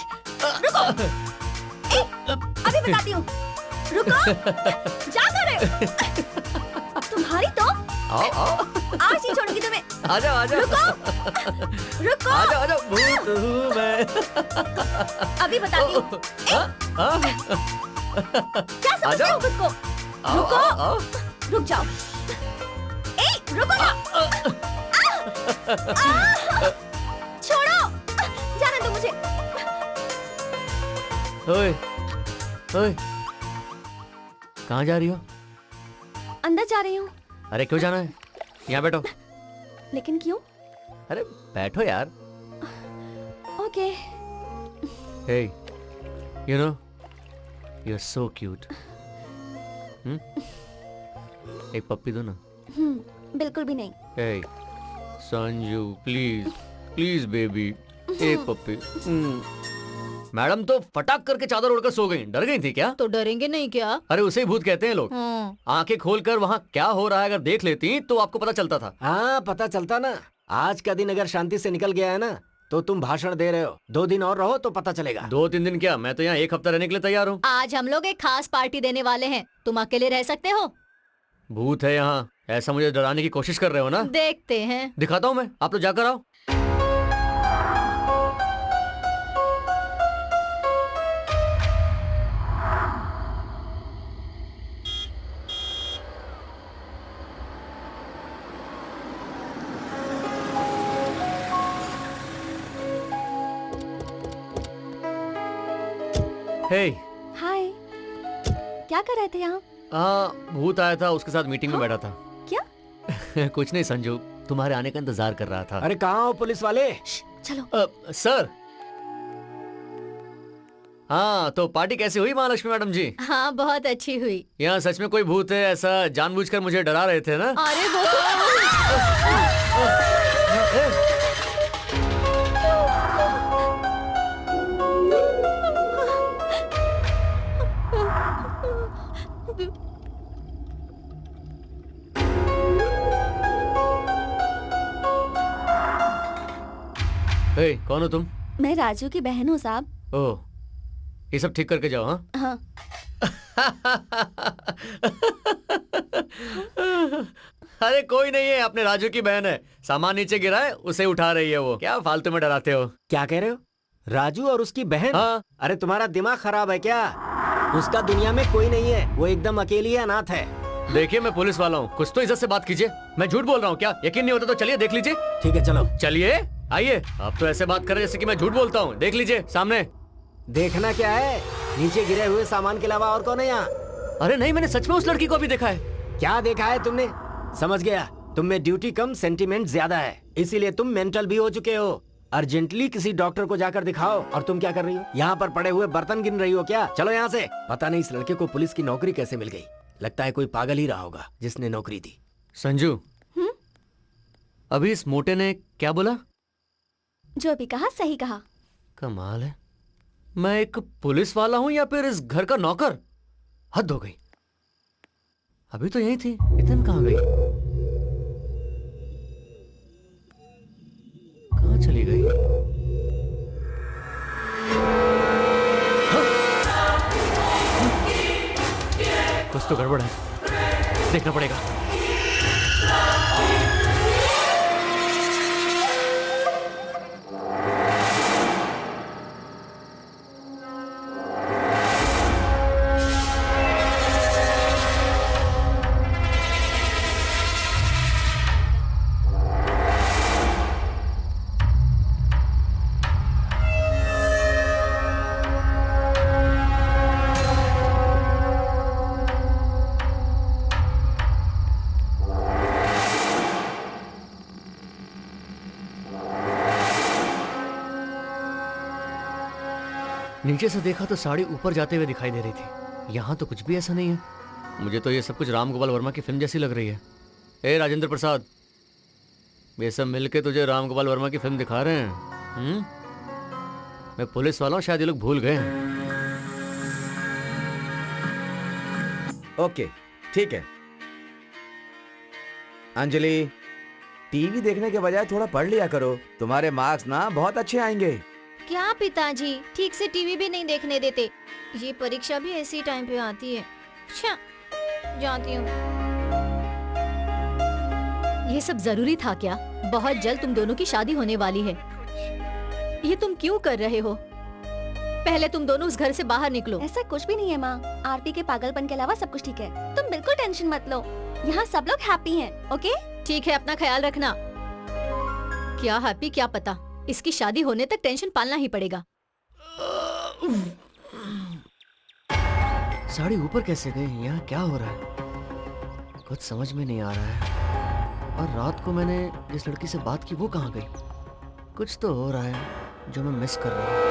रुको! ए, अभी बताती हूँ। रुको! जा करे! तुम्हारी तो आओ आओ आज ही छोड़ूंगी तुम्हें। आ जाओ आ जाओ रुको! रुको! आ जाओ भूत हूँ मैं। अभी बताती हूँ। क्या समझते हो खुद को? रुको! रुक जाओ। ए, रुको ना! छोड़ो! जाने दो मुझे। ओए ओए कहाँ जा रही हो? अंदर जा रही हूँ। अरे क्यों जाना है? यहाँ बैठो। लेकिन क्यों? अरे बैठो यार। Okay. Hey, you know, you're so cute. एक पप्पी दो ना। बिल्कुल भी नहीं। Hey, Sanju, please, please baby, एक पप्पी। मैडम तो फटाक करके चादर ओढ़कर सो गई। डर गई थी क्या? तो डरेंगे नहीं क्या? अरे उसे ही भूत कहते हैं लोग। आंखें खोलकर वहाँ क्या हो रहा है अगर देख लेती तो आपको पता चलता था। हाँ पता चलता ना। आज का दिन अगर शांति से निकल गया है ना तो तुम भाषण दे रहे हो। 2 दिन और रहो तो पता चलेगा। 2-3 दिन क्या, मैं तो यहाँ 1 हफ्ता रहने के लिए तैयार हूँ। आज हम लोग एक खास पार्टी देने वाले हैं, तुम अकेले रह सकते हो? भूत है यहाँ, ऐसा मुझे डराने की कोशिश कर रहे हो ना? देखते हैं। दिखाता हूँ मैं, आप लोग जाकर आओ। हे हाय। क्या कर रहे थे यहाँ? भूत आया था, उसके साथ मीटिंग में बैठा था। क्या? कुछ नहीं संजू, तुम्हारे आने का इंतजार कर रहा था। अरे कहाँ हो पुलिस वाले? चलो। सर। हाँ तो पार्टी कैसी हुई महालक्ष्मी मैडम जी? हाँ बहुत अच्छी हुई। यहाँ सच में कोई भूत है ऐसा जानबूझकर मुझे डरा रहे थे ना? अरे वो तो कौन हो तुम? मैं राजू की बहन हूँ साहब। ओह, ये सब ठीक करके जाओ। हाँ हाँ। अरे कोई नहीं है, अपने राजू की बहन है। सामान नीचे गिरा है, उसे उठा रही है वो। क्या फालतू में डराते हो? क्या कह रहे हो? राजू और उसकी बहन? हाँ। अरे तुम्हारा दिमाग खराब है क्या? उसका दुनिया में कोई नहीं है, वो एकदम अकेली है, अनाथ है। देखिए मैं पुलिस वाला हूँ, कुछ तो इज्जत से बात कीजिए। मैं झूठ बोल रहा हूँ क्या? यकीन नहीं होता तो चलिए देख लीजिए। ठीक है चलो। चलिए आइए। आप तो ऐसे बात कर रहे हैं जैसे कि मैं झूठ बोलता हूँ। देख लीजिए सामने। देखना क्या है? नीचे गिरे हुए सामान के अलावा और कौन है यहाँ? अरे नहीं, मैंने सच में उस लड़की को भी देखा है। क्या देखा है तुमने? समझ गया, तुम में ड्यूटी कम सेंटीमेंट ज्यादा है, इसीलिए तुम मेंटल भी हो चुके हो। अर्जेंटली किसी डॉक्टर को जाकर दिखाओ। और तुम क्या कर रही हो? यहाँ पर पड़े हुए बर्तन गिन रही हो क्या? चलो यहाँ से। पता नहीं इस लड़के को पुलिस की नौकरी कैसे मिल गई। लगता है कोई पागल ही रहा होगा जिसने नौकरी दी। संजू, अभी इस मोटे ने क्या बोला? जो भी कहा सही कहा। कमाल है, मैं एक पुलिस वाला हूँ या फिर इस घर का नौकर? हद हो गई। अभी तो यही थी, इतन कहाँ गई? कहाँ चली गई? हाँ? कुछ तो गड़बड़ है, देखना पड़ेगा। नीचे से देखा तो साड़ी ऊपर जाते हुए दिखाई दे रही थी। यहाँ तो कुछ भी ऐसा नहीं है। मुझे तो ये सब कुछ राम गोपाल वर्मा की फिल्म जैसी लग रही है। ए राजेंद्र प्रसाद, ये सब मिलके तुझे राम गोपाल वर्मा की फिल्म दिखा रहे हैं। मैं पुलिस वाला हूँ, शायद ये लोग भूल गए हैं। ओके ठीक है। अंजलि, टीवी देखने के बजाय थोड़ा पढ़ लिया करो, तुम्हारे मार्क्स ना बहुत अच्छे आएंगे। क्या पिताजी ठीक से टीवी भी नहीं देखने देते। ये परीक्षा भी ऐसी टाइम पे आती है। अच्छा, जाती हूँ। ये सब जरूरी था क्या? बहुत जल्द तुम दोनों की शादी होने वाली है। ये तुम क्यों कर रहे हो? पहले तुम दोनों उस घर से बाहर निकलो। ऐसा कुछ भी नहीं है माँ, आरती के पागलपन के अलावा सब कुछ ठीक है। तुम बिल्कुल टेंशन मत लो, यहाँ सब लोग हैप्पी हैं, ओके? ठीक है, अपना ख्याल रखना। क्या हैप्पी क्या पता, इसकी शादी होने तक टेंशन पालना ही पड़ेगा। साड़ी ऊपर कैसे गई? यहाँ क्या हो रहा है? कुछ समझ में नहीं आ रहा है। और रात को मैंने जिस लड़की से बात की वो कहाँ गई? कुछ तो हो रहा है जो मैं मिस कर रहा हूँ।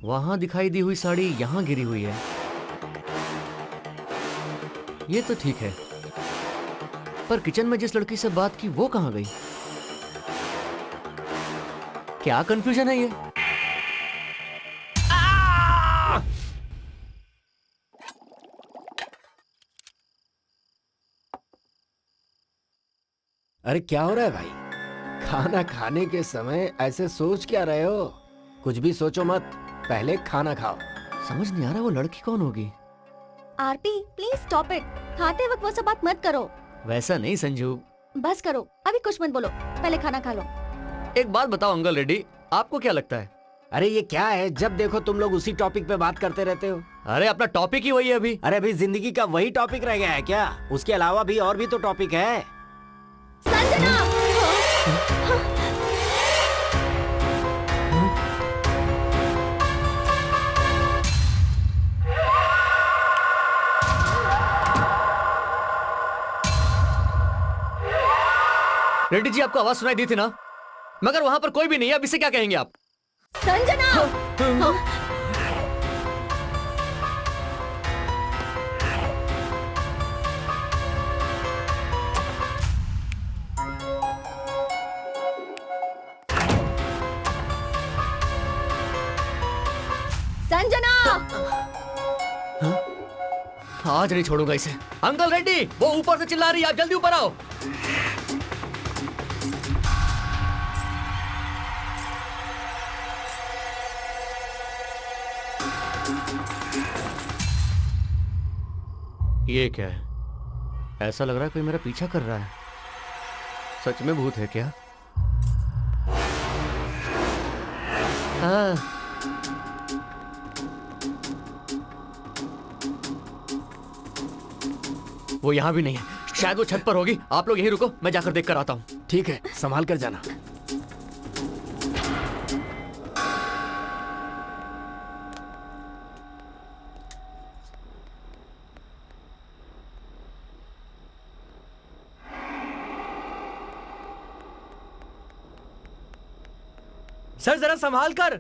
वहां दिखाई दी हुई साड़ी यहाँ गिरी हुई है। ये तो ठीक है, पर किचन में जिस लड़की से बात की वो कहाँ गई? क्या कंफ्यूजन है ये? अरे क्या हो रहा है भाई? खाना खाने के समय ऐसे सोच क्या रहे हो? कुछ भी सोचो मत, पहले खाना खाओ। समझ नहीं आ रहा वो लड़की कौन होगी। आरती प्लीज स्टॉप इट, खाते वक्त वो सब बात मत करो। वैसा नहीं संजू। बस करो, अभी कुछ मत बोलो, पहले खाना खा लो। एक बात बताओ अंकल रेड्डी, आपको क्या लगता है? अरे ये क्या है, जब देखो तुम लोग उसी टॉपिक पे बात करते रहते हो। अरे अपना टॉपिक ही वही है अभी। अरे अभी जिंदगी का वही टॉपिक रह गया है क्या? उसके अलावा भी और भी तो टॉपिक है। संजना! रेड्डी जी, आपको आवाज सुनाई दी थी ना? मगर वहां पर कोई भी नहीं है, अब इसे क्या कहेंगे आप? संजना! संजना! आज नहीं छोड़ूंगा इसे। अंकल रेड्डी, वो ऊपर से चिल्ला रही है, आप जल्दी ऊपर आओ। ये क्या है? ऐसा लग रहा है कोई मेरा पीछा कर रहा है। सच में भूत है क्या? हाँ। वो यहाँ भी नहीं है, शायद वो छत पर होगी। आप लोग यहीं रुको, मैं जाकर देख कर आता हूँ। ठीक है, संभाल कर जाना। सर जरा संभाल कर।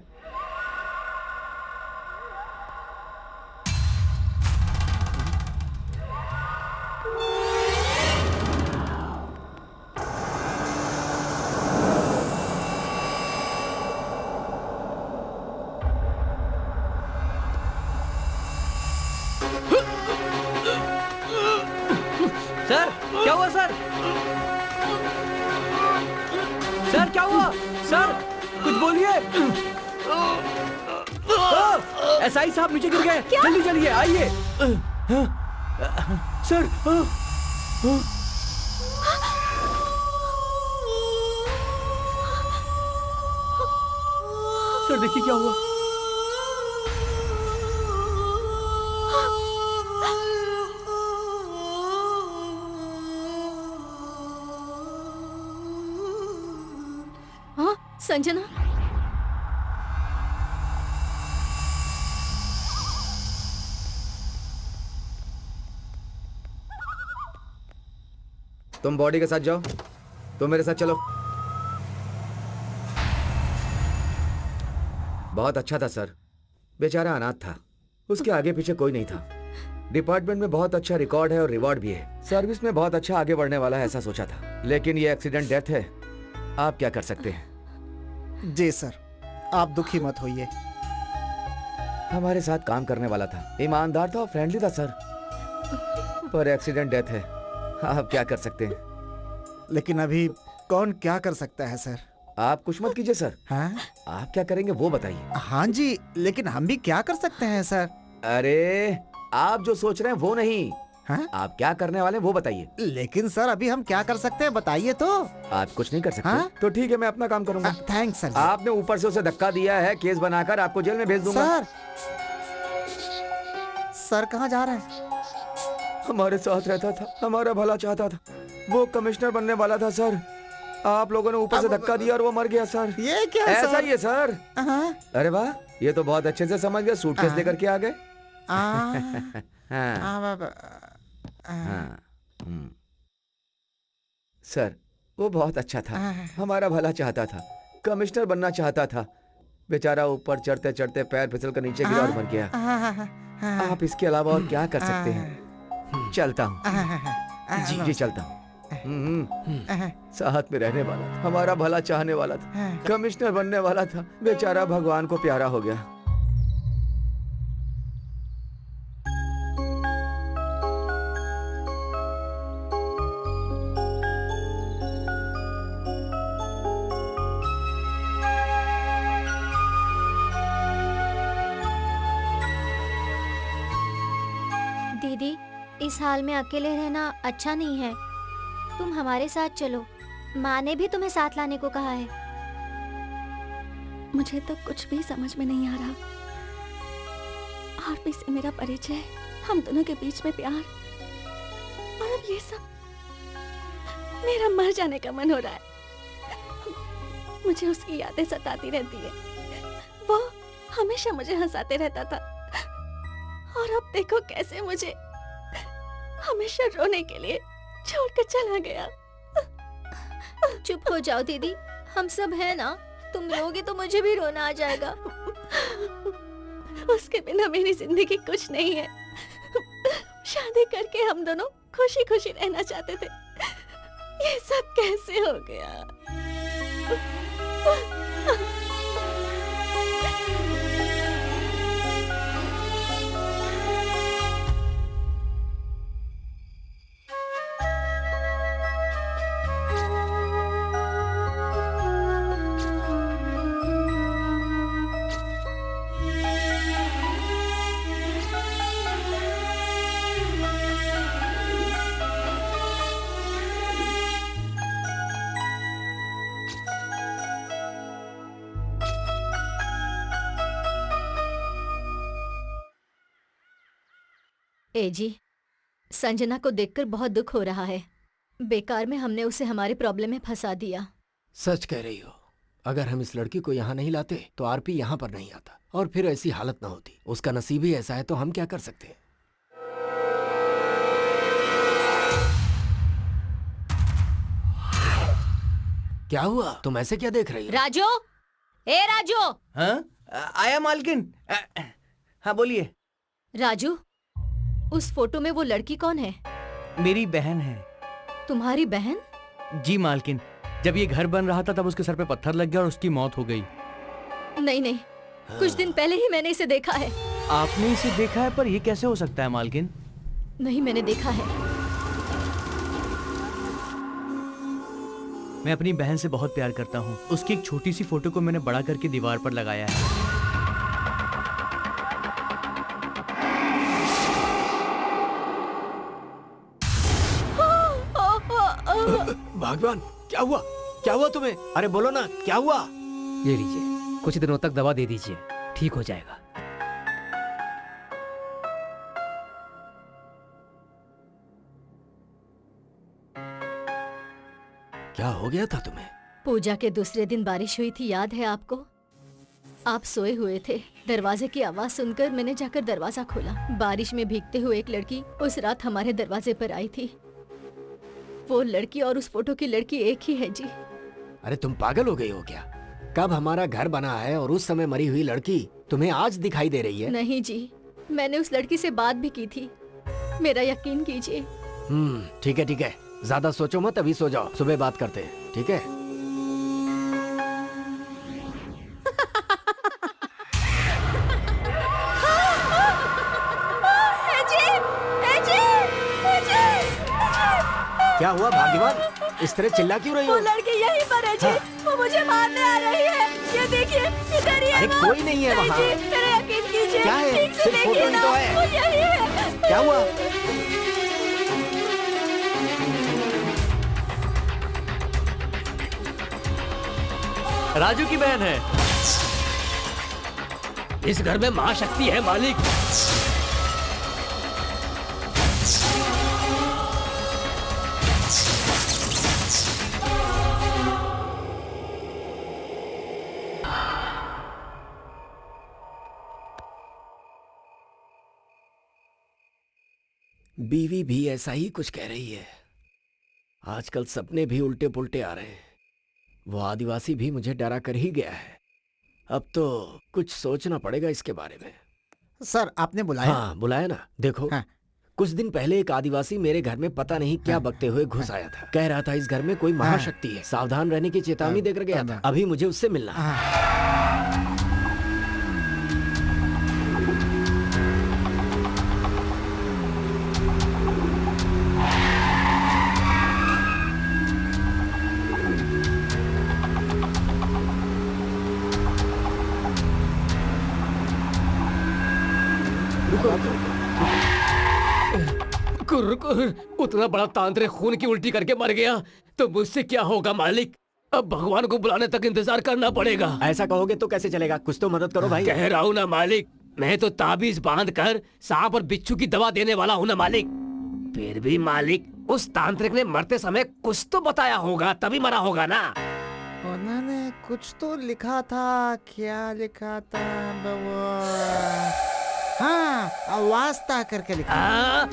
सर क्या हुआ सर? सर क्या हुआ? सर कुछ बोलिए। एसआई साहब नीचे गिर गए, जल्दी चलिए, आइए। सर, सर देखिए क्या हुआ। हाँ, संजना। तुम बॉडी के साथ जाओ, तुम मेरे साथ चलो। बहुत अच्छा था सर, बेचारा अनाथ था, उसके आगे पीछे कोई नहीं था। डिपार्टमेंट में बहुत अच्छा रिकॉर्ड है और रिवॉर्ड भी है, सर्विस में बहुत अच्छा आगे बढ़ने वाला है ऐसा सोचा था, लेकिन ये एक्सीडेंट डेथ है। आप क्या कर सकते हैं? जी सर, आप दुखी मत होइए। हमारे साथ काम करने वाला था, ईमानदार था और फ्रेंडली था सर, पर एक्सीडेंट डेथ है। आप क्या कर सकते हैं? लेकिन अभी कौन क्या कर सकता है सर? आप कुछ मत कीजिए सर। हाँ? आप क्या करेंगे वो बताइए। हाँ जी, लेकिन हम भी क्या कर सकते हैं सर? अरे आप जो सोच रहे हैं वो नहीं, हाँ? आप क्या करने वाले हैं वो बताइए। लेकिन सर अभी हम क्या कर सकते हैं बताइए तो। आप कुछ नहीं कर सकते? हाँ? तो ठीक है, मैं अपना काम करूंगा। Thanks sir. आपने ऊपर से उसे धक्का दिया है, केस बनाकर आपको जेल में भेज दूंगा। सर कहाँ जा रहे हैं? हमारे साथ रहता था, हमारा भला चाहता था, वो कमिश्नर बनने वाला था सर। आप लोगों ने ऊपर से धक्का दिया और वो मर गया सर। ये क्या ऐसा सर? ही है सर। हाँ? अरे वाह, ये तो बहुत अच्छे से समझ गए, सूटकेस लेकर के आ गए। हाँ। सर वो बहुत अच्छा था, हमारा भला चाहता था, कमिश्नर बनना चाहता था। बेचारा ऊपर चढ़ते चढ़ते पैर फिसल कर नीचे गिरा और मर गया। आप इसके अलावा और क्या कर सकते हैं? चलता हूँ जी जी, चलता हूँ। साथ में रहने वाला था, हमारा भला चाहने वाला था, कमिश्नर बनने वाला था, बेचारा भगवान को प्यारा हो गया। दीदी, इस हाल में अकेले रहना अच्छा नहीं है, तुम हमारे साथ चलो। माँ ने भी तुम्हें साथ लाने को कहा है। मुझे तो कुछ भी समझ में नहीं आ रहा। आरपी से मेरा परिचय, हम दोनों के बीच में प्यार, और अब ये सब। मेरा मर जाने का मन हो रहा है। मुझे उसकी यादें सताती रहती है। वो हमेशा मुझे हंसाते रहता था, और अब देखो कैसे मुझे हमेशा रोने के लिए छोड़कर चला गया। चुप हो जाओ दीदी, हम सब हैं ना। तुम रोगे तो मुझे भी रोना आ जाएगा। उसके बिना मेरी जिंदगी कुछ नहीं है। शादी करके हम दोनों खुशी खुशी रहना चाहते थे। ये सब कैसे हो गया? ए जी, संजना को देखकर बहुत दुख हो रहा है। बेकार में हमने उसे हमारे प्रॉब्लम में फंसा दिया। सच कह रही हो। अगर हम इस लड़की को यहाँ नहीं लाते तो आरपी यहाँ पर नहीं आता, और फिर ऐसी हालत न होती। उसका नसीब ही ऐसा है, तो हम क्या कर सकते हैं? क्या हुआ? तुम ऐसे क्या देख रही हो? राजू, ए राजू। हाँ? आया मालकिन। हाँ बोलिए। राजू, उस फोटो में वो लड़की कौन है? मेरी बहन है। तुम्हारी बहन? जी मालकिन, जब ये घर बन रहा था तब उसके सर पे पत्थर लग गया और उसकी मौत हो गई। नहीं नहीं, कुछ दिन पहले ही मैंने इसे देखा है। आपने इसे देखा है, पर ये कैसे हो सकता है मालकिन? नहीं, मैंने देखा है। मैं अपनी बहन से बहुत प्यार करता हूँ। उसकी एक छोटी सी फोटो को मैंने बड़ा करके दीवार पर लगाया है। भगवान, क्या हुआ? क्या हुआ तुम्हें? अरे बोलो ना, क्या हुआ? ये लीजिए, कुछ दिनों तक दवा दे दीजिए, ठीक हो जाएगा। क्या हो गया था तुम्हें? पूजा के दूसरे दिन बारिश हुई थी, याद है आपको? आप सोए हुए थे। दरवाजे की आवाज सुनकर मैंने जाकर दरवाजा खोला। बारिश में भीगते हुए एक लड़की उस रात हमारे दरवाजे पर आई थी। वो लड़की और उस फोटो की लड़की एक ही है जी। अरे तुम पागल हो गई हो क्या? कब हमारा घर बना है और उस समय मरी हुई लड़की तुम्हें आज दिखाई दे रही है? नहीं जी, मैंने उस लड़की से बात भी की थी, मेरा यकीन कीजिए। ठीक है ठीक है, ज्यादा सोचो मत, अभी सो जाओ, सुबह बात करते हैं, ठीक है? क्या हुआ भाग्यवान? इस तरह चिल्ला क्यों रही हो? वो लड़की यहीं पर है जी। वो मुझे मारने आ रही है। ये देखिए, इधर ही है। अरे वो। कोई नहीं है वहाँ। जी, मेरा यकीन कीजिए। क्या है? ठीक से सिर्फ देखिए फोटो ही ना, तो है। वो यही है। क्या हुआ? राजू की बहन है। इस घर में महाशक्ति है मालिक। बीवी भी ऐसा ही कुछ कह रही है। आजकल सपने भी उल्टे पुल्टे आ रहे हैं। वो आदिवासी भी मुझे डरा कर ही गया है। अब तो कुछ सोचना पड़ेगा इसके बारे में। सर आपने बुलाया? हाँ बुलाया ना। देखो हाँ। कुछ दिन पहले एक आदिवासी मेरे घर में पता नहीं क्या बकते हुए घुस आया था। कह रहा था इस घर में कोई महाशक्ति है, सावधान रहने की चेतावनी देकर गया था। अभी मुझे उससे मिलना है। उतना बड़ा तांत्रिक खून की उल्टी करके मर गया तो मुझसे क्या होगा मालिक? अब भगवान को बुलाने तक इंतजार करना पड़ेगा। ऐसा कहोगे तो कैसे चलेगा? कुछ तो मदद करो भाई। कह रहा हूँ ना मालिक, मैं तो ताबीज बांध कर सांप और बिच्छू की दवा देने वाला हूँ ना मालिक। फिर भी मालिक, उस तांत्रिक ने मरते समय कुछ तो बताया होगा, तभी मरा होगा ना। उन्होंने कुछ तो लिखा था। क्या लिखा था बाबा? हाँ, वास्ता करके लिखा।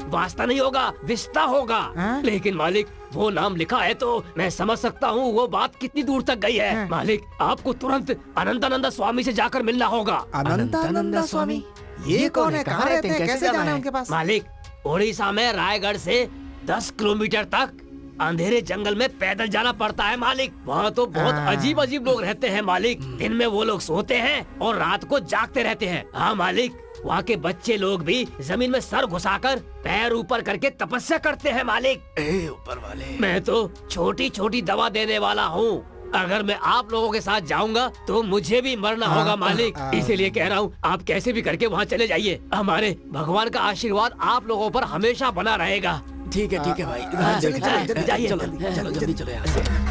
वास्ता नहीं होगा, विस्ता होगा। लेकिन मालिक, वो नाम लिखा है तो मैं समझ सकता हूँ वो बात कितनी दूर तक गई है। मालिक, आपको तुरंत अनंतानंदा स्वामी से जाकर मिलना होगा। अनंतानंदा स्वामी? ये कौन है? कहाँ रहते हैं? कैसे जाना है उनके पास? मालिक, उड़ीसा में रायगढ़ से 10 किलोमीटर तक अंधेरे जंगल में पैदल जाना पड़ता है मालिक। वहाँ तो बहुत अजीब अजीब लोग रहते हैं मालिक। दिन में वो लोग सोते हैं और रात को जागते रहते हैं। हाँ मालिक, वहाँ के बच्चे लोग भी जमीन में सर घुसाकर पैर ऊपर करके तपस्या करते हैं मालिक। ऊपर वाले। मैं तो छोटी छोटी दवा देने वाला हूँ। अगर मैं आप लोगों के साथ जाऊंगा तो मुझे भी मरना होगा मालिक। इसीलिए कह रहा हूँ, आप कैसे भी करके वहाँ चले जाइए। हमारे भगवान का आशीर्वाद आप लोगों पर हमेशा बना रहेगा। ठीक है भाई। जाइए, चलो जल्दी चलो यहाँ से।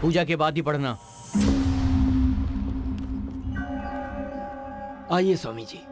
पूजा के बाद ही पढ़ना। आइए स्वामी जी।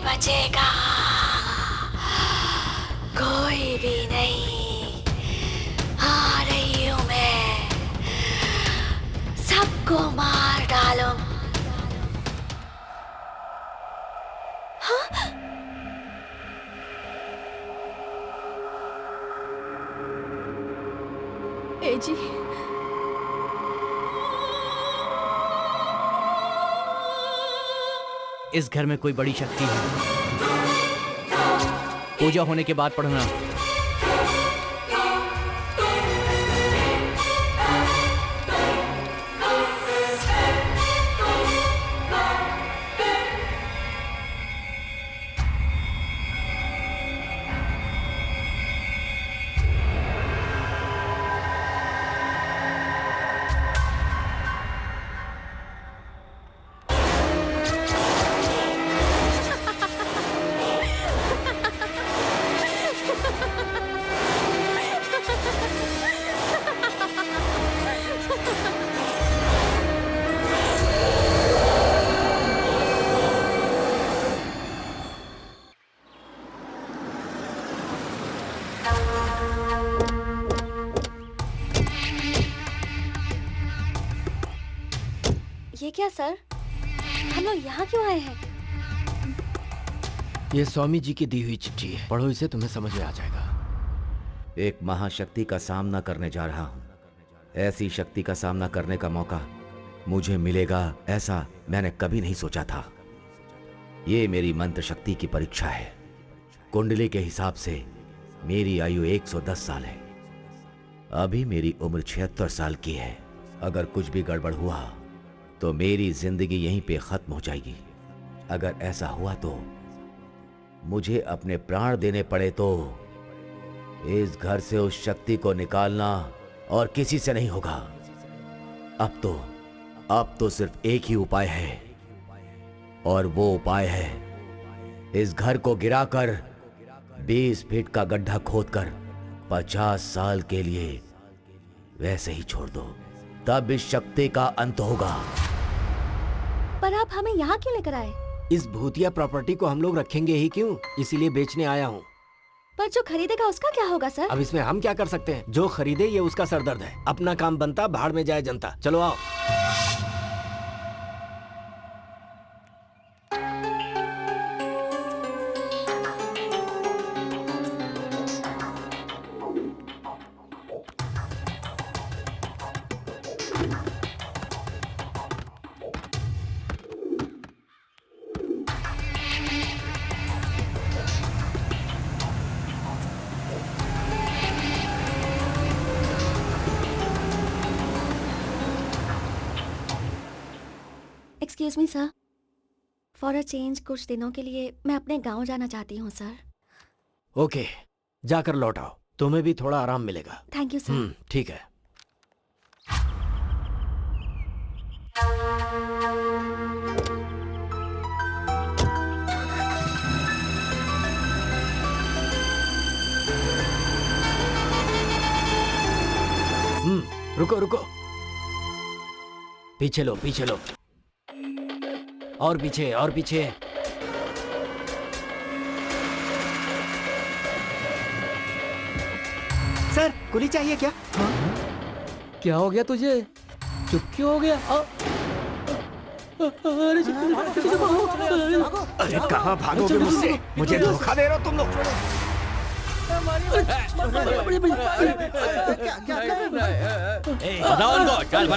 बचेगा, कोई भी नहीं। आ रही हूँ मैं, सबको मार डालूं। हाँ? ए जी, इस घर में कोई बड़ी शक्ति है। पूजा होने के बाद पढ़ना। ये क्या सर, हम लोग यहाँ क्यों आए हैं? ये स्वामी जी की दी हुई चिट्ठी है, पढ़ो इसे, तुम्हें समझ में आ जाएगा। एक महाशक्ति का सामना करने जा रहा हूं। ऐसी शक्ति का सामना करने का मौका मुझे मिलेगा, ऐसा मैंने कभी नहीं सोचा था। ये मेरी मंत्र शक्ति की परीक्षा है। कुंडली के हिसाब से मेरी आयु 110 साल है। अभी मेरी उम्र 76 साल की है। अगर कुछ भी गड़बड़ हुआ तो मेरी जिंदगी यहीं पे खत्म हो जाएगी। अगर ऐसा हुआ तो मुझे अपने प्राण देने पड़े तो इस घर से उस शक्ति को निकालना और किसी से नहीं होगा। अब तो सिर्फ एक ही उपाय है, और वो उपाय है इस घर को गिराकर 20 फीट का गड्ढा खोदकर 50 साल के लिए वैसे ही छोड़ दो, तब इस शक्ति का अंत होगा। पर आप हमें यहाँ क्यों लेकर आए? इस भूतिया प्रॉपर्टी को हम लोग रखेंगे ही क्यों, इसीलिए बेचने आया हूँ। पर जो खरीदेगा उसका क्या होगा सर? अब इसमें हम क्या कर सकते हैं? जो खरीदे ये उसका सरदर्द है। अपना काम बनता, भाड़ में जाए जनता। चलो आओ। Excuse me sir, for a change कुछ दिनों के लिए मैं अपने गांव जाना चाहती हूँ सर। ओके, जाकर लौट आओ, तुम्हें भी थोड़ा आराम मिलेगा। Thank you sir. ठीक है। रुको रुको, पीछे लो, पीछे लो, और पीछे, और पीछे। सर, कुली चाहिए क्या? क्या हो गया तुझे? चुप क्यों हो गया? अरे कहाँ भागोगे मुझसे? मुझे धोखा दे रहे हो तुम लोग। बताओ उनको, चल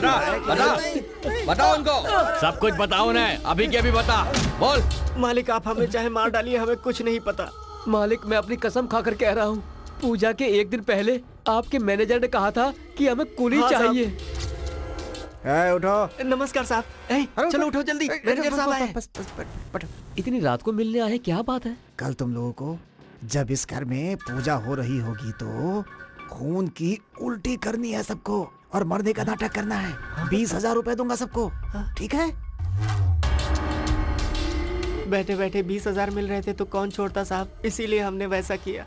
बताओ उनको, सब कुछ बताओ ना, अभी के अभी बता, बोल। मालिक, आप हमें चाहे मार डालिए, हमें कुछ नहीं पता। मालिक, मैं अपनी कसम खाकर कह रहा हूँ, पूजा के एक दिन पहले आपके मैनेजर ने कहा था कि हमें कुली चाहिए। उठो। नमस्कार साहब। चलो उठो जल्दी, मैनेजर साहब आए। इतनी रात को मिलने आए, क्या बात है? कल तुम लोगों को जब इस घर में पूजा हो रही होगी तो खून की उल्टी करनी है सबको, और मरने का नाटक करना है। 20,000 रुपए दूंगा सबको, ठीक है? बैठे बैठे 20,000 मिल रहे थे तो कौन छोड़ता साहब, इसीलिए हमने वैसा किया।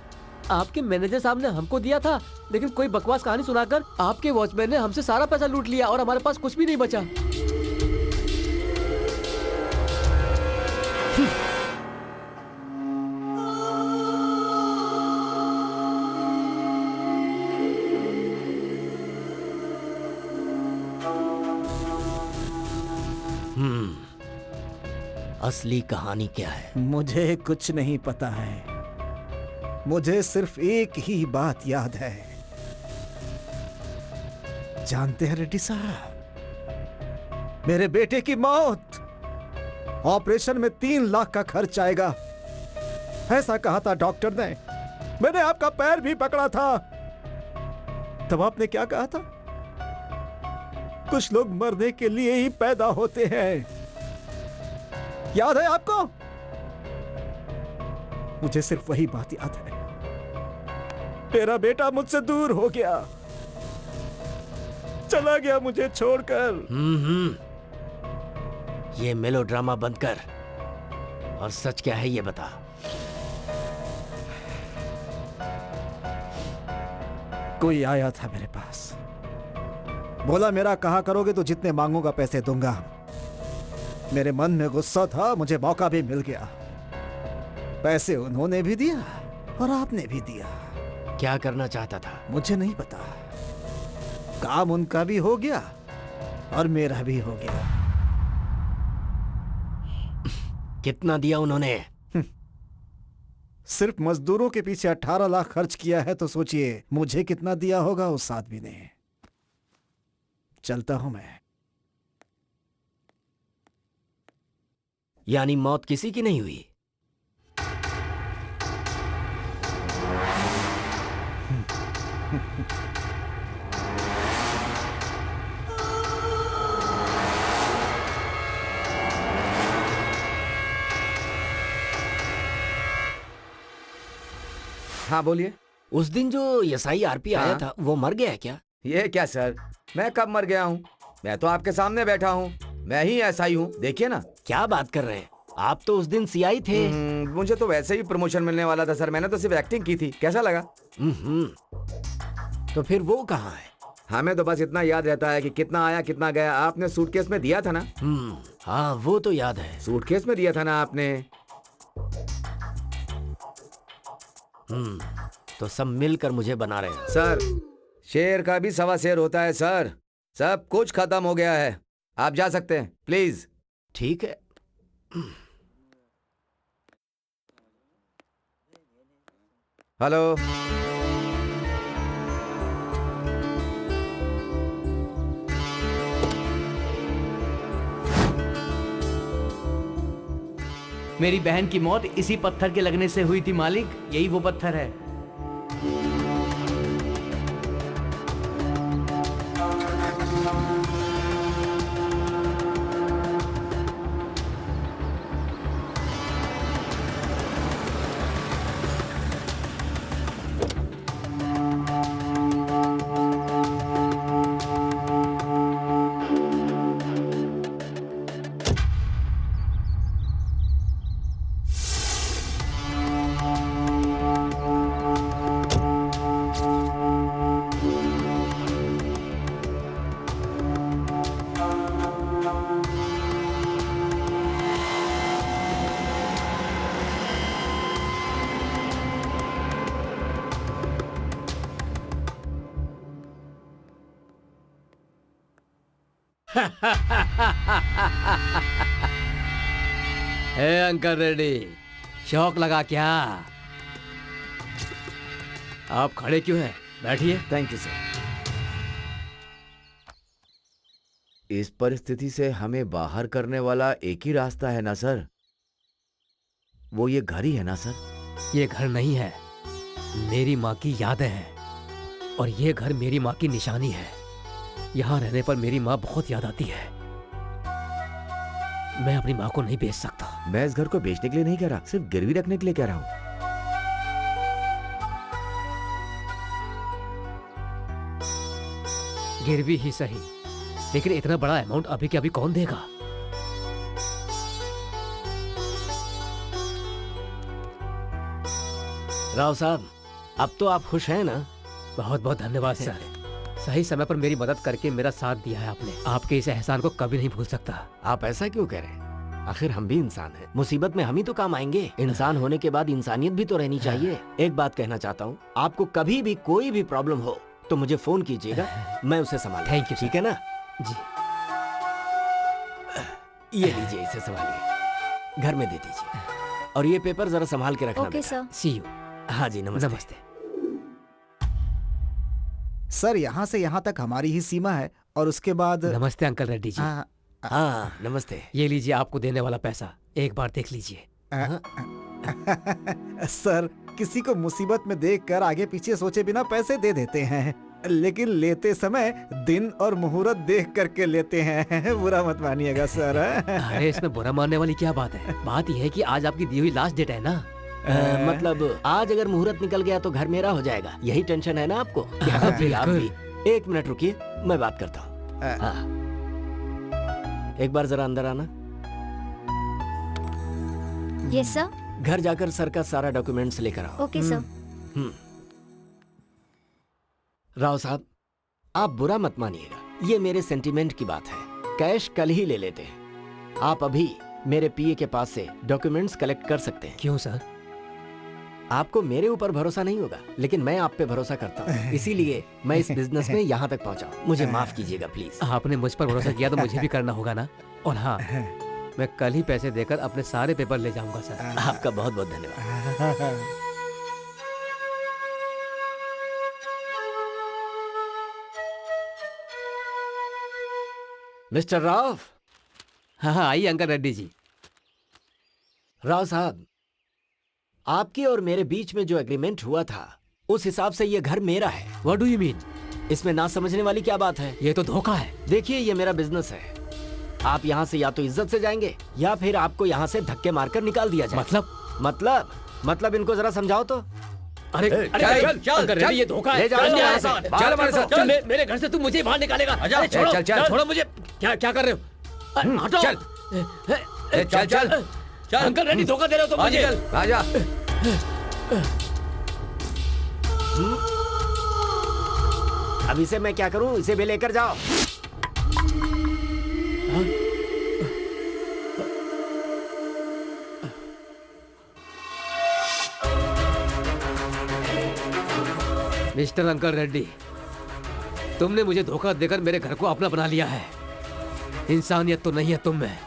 आपके मैनेजर साहब ने हमको दिया था, लेकिन कोई बकवास कहानी सुनाकर आपके वॉचमैन ने हमसे सारा पैसा लूट लिया और हमारे पास कुछ भी नहीं बचा। असली कहानी क्या है? मुझे कुछ नहीं पता है। मुझे सिर्फ एक ही बात याद है। जानते हैं रेड्डी साहब, मेरे बेटे की मौत, ऑपरेशन में 3 लाख का खर्च आएगा, ऐसा कहा था डॉक्टर ने। मैंने आपका पैर भी पकड़ा था। तब आपने क्या कहा था? कुछ लोग मरने के लिए ही पैदा होते हैं। याद है आपको? मुझे सिर्फ वही बात याद है। मेरा बेटा मुझसे दूर हो गया, चला गया मुझे छोड़कर। ये मेलोड्रामा बंद कर और सच क्या है ये बता। कोई आया था मेरे पास, बोला मेरा कहा करोगे तो जितने मांगूंगा पैसे दूंगा। मेरे मन में गुस्सा था, मुझे मौका भी मिल गया। पैसे उन्होंने भी दिया और आपने भी दिया। क्या करना चाहता था? मुझे नहीं पता। काम उनका भी हो गया और मेरा भी हो गया। कितना दिया उन्होंने? सिर्फ मजदूरों के पीछे 18 लाख खर्च किया है, तो सोचिए मुझे कितना दिया होगा उस आदमी ने। चलता हूं मैं। यानी मौत किसी की नहीं हुई? हाँ बोलिए। उस दिन जो एसआई आरपी आया हाँ? था वो मर गया है क्या? ये क्या सर, मैं कब मर गया हूँ? मैं तो आपके सामने बैठा हूँ, मैं ही ऐसा ही हूँ, देखिए ना। क्या बात कर रहे हैं? आप तो उस दिन सीआई थे। मुझे तो वैसे ही प्रमोशन मिलने वाला था सर, मैंने तो सिर्फ एक्टिंग की थी। कैसा लगा? तो फिर वो कहाँ है? हमें तो बस इतना याद रहता है कि कितना आया कितना गया। आपने सूटकेस में दिया था ना? हाँ वो तो याद है। सूटकेस में दिया था ना आपने? तो सब मिलकर मुझे बना रहे हैं। सर, शेर का भी 1.25 शेर होता है सर। सब कुछ खत्म हो गया है, आप जा सकते हैं प्लीज। ठीक है। हेलो, मेरी बहन की मौत इसी पत्थर के लगने से हुई थी मालिक। यही वो पत्थर है। हे अंकल रेड्डी, शौक लगा क्या? आप खड़े क्यों हैं? बैठिए। Thank you sir. इस परिस्थिति से हमें बाहर करने वाला एक ही रास्ता है ना सर? वो ये घर ही है ना सर? ये घर नहीं है, मेरी माँ की यादें हैं और ये घर मेरी माँ की निशानी है। यहाँ रहने पर मेरी माँ बहुत याद आती है। मैं अपनी माँ को नहीं बेच सकता। मैं इस घर को बेचने के लिए नहीं कह रहा, सिर्फ गिरवी रखने के लिए कह रहा हूँ। गिरवी ही सही, लेकिन इतना बड़ा अमाउंट अभी के अभी कौन देगा? राव साहब, अब तो आप खुश हैं ना? बहुत बहुत धन्यवाद सर। सही समय पर मेरी मदद करके मेरा साथ दिया है आपने। आपके इस एहसान को कभी नहीं भूल सकता। आप ऐसा क्यों कह रहे हैं? आखिर हम भी इंसान हैं। मुसीबत में हम ही तो काम आएंगे। इंसान होने के बाद इंसानियत भी तो रहनी चाहिए। एक बात कहना चाहता हूँ, आपको कभी भी कोई भी प्रॉब्लम हो तो मुझे फोन कीजिएगा, मैं उसे संभाल। Thank you. ठीक है ना? जी। ये लीजिए, इसे संभालिए। घर में दे दीजिए। और ये पेपर जरा संभाल के रखना ओके बेटा। सर। See you. हाँ जी, नमस्ते। नमस्ते। सर यहाँ से यहाँ तक हमारी ही सीमा है और उसके बाद नमस्ते अंकल रेड्डी जी। हाँ, हाँ नमस्ते। ये लीजिए आपको देने वाला पैसा, एक बार देख लीजिए। सर किसी को मुसीबत में देखकर आगे पीछे सोचे बिना पैसे दे देते हैं, लेकिन लेते समय दिन और मुहूर्त देख करके लेते हैं। बुरा मत मानिएगा सर। अरे इसमें बुरा मानने वाली क्या बात है? बात यह है कि आज आपकी दी हुई लास्ट डेट है ना। मतलब आज अगर मुहूर्त निकल गया तो घर मेरा हो जाएगा, यही टेंशन है ना आपको? आप भी। एक मिनट रुकिए, मैं बात करता हूँ। हाँ। एक बार जरा अंदर आना। Yes sir. घर जाकर सर का सारा डॉक्यूमेंट्स लेकर आओ। Okay sir. राव साहब, आप बुरा मत मानिएगा, ये मेरे सेंटीमेंट की बात है। कैश कल ही ले लेते हैं। आप अभी मेरे पीए के पास से डॉक्यूमेंट्स कलेक्ट कर सकते हैं। क्यों सर? आपको मेरे ऊपर भरोसा नहीं होगा, लेकिन मैं आप पे भरोसा करता हूँ, इसीलिए मैं इस बिजनेस में यहाँ तक पहुँचा हूँ। मुझे माफ कीजिएगा प्लीज। आपने मुझ पर भरोसा किया तो मुझे भी करना होगा ना। और हाँ, मैं कल ही पैसे देकर अपने सारे पेपर ले जाऊंगा सर। आपका बहुत बहुत धन्यवाद। मिस्टर राव। हाँ हाँ, आइए अंकल रेड्डी जी। राव साहब, आपके और मेरे बीच में जो एग्रीमेंट हुआ था उस हिसाब से ये घर मेरा है। What do you mean? इसमें ना समझने वाली क्या बात है? ये तो धोखा है। देखिए, ये मेरा बिजनेस है। आप यहाँ से या तो इज्जत से जाएंगे या फिर आपको यहाँ से धक्के मारकर निकाल दिया जाए। मतलब इनको जरा समझाओ तो। अरे चल अंकल रेड्डी, ये धोखा है। ले जाओ यहाँ से। चल हमारे साथ, चल। मेरे घर से तू मुझे बाहर निकालेगा? अरे छोड़ो, चल। छोड़ो मुझे। क्या कर रहे हो? हटो। चल। चल। अंकल रेड्डी, धोखा दे रहे हो तुम मुझे। राजा, अब इसे मैं क्या करूं? इसे भी लेकर जाओ। मिस्टर अंकल रेड्डी, तुमने मुझे धोखा देकर मेरे घर को अपना बना लिया है। इंसानियत तो नहीं है तुम में।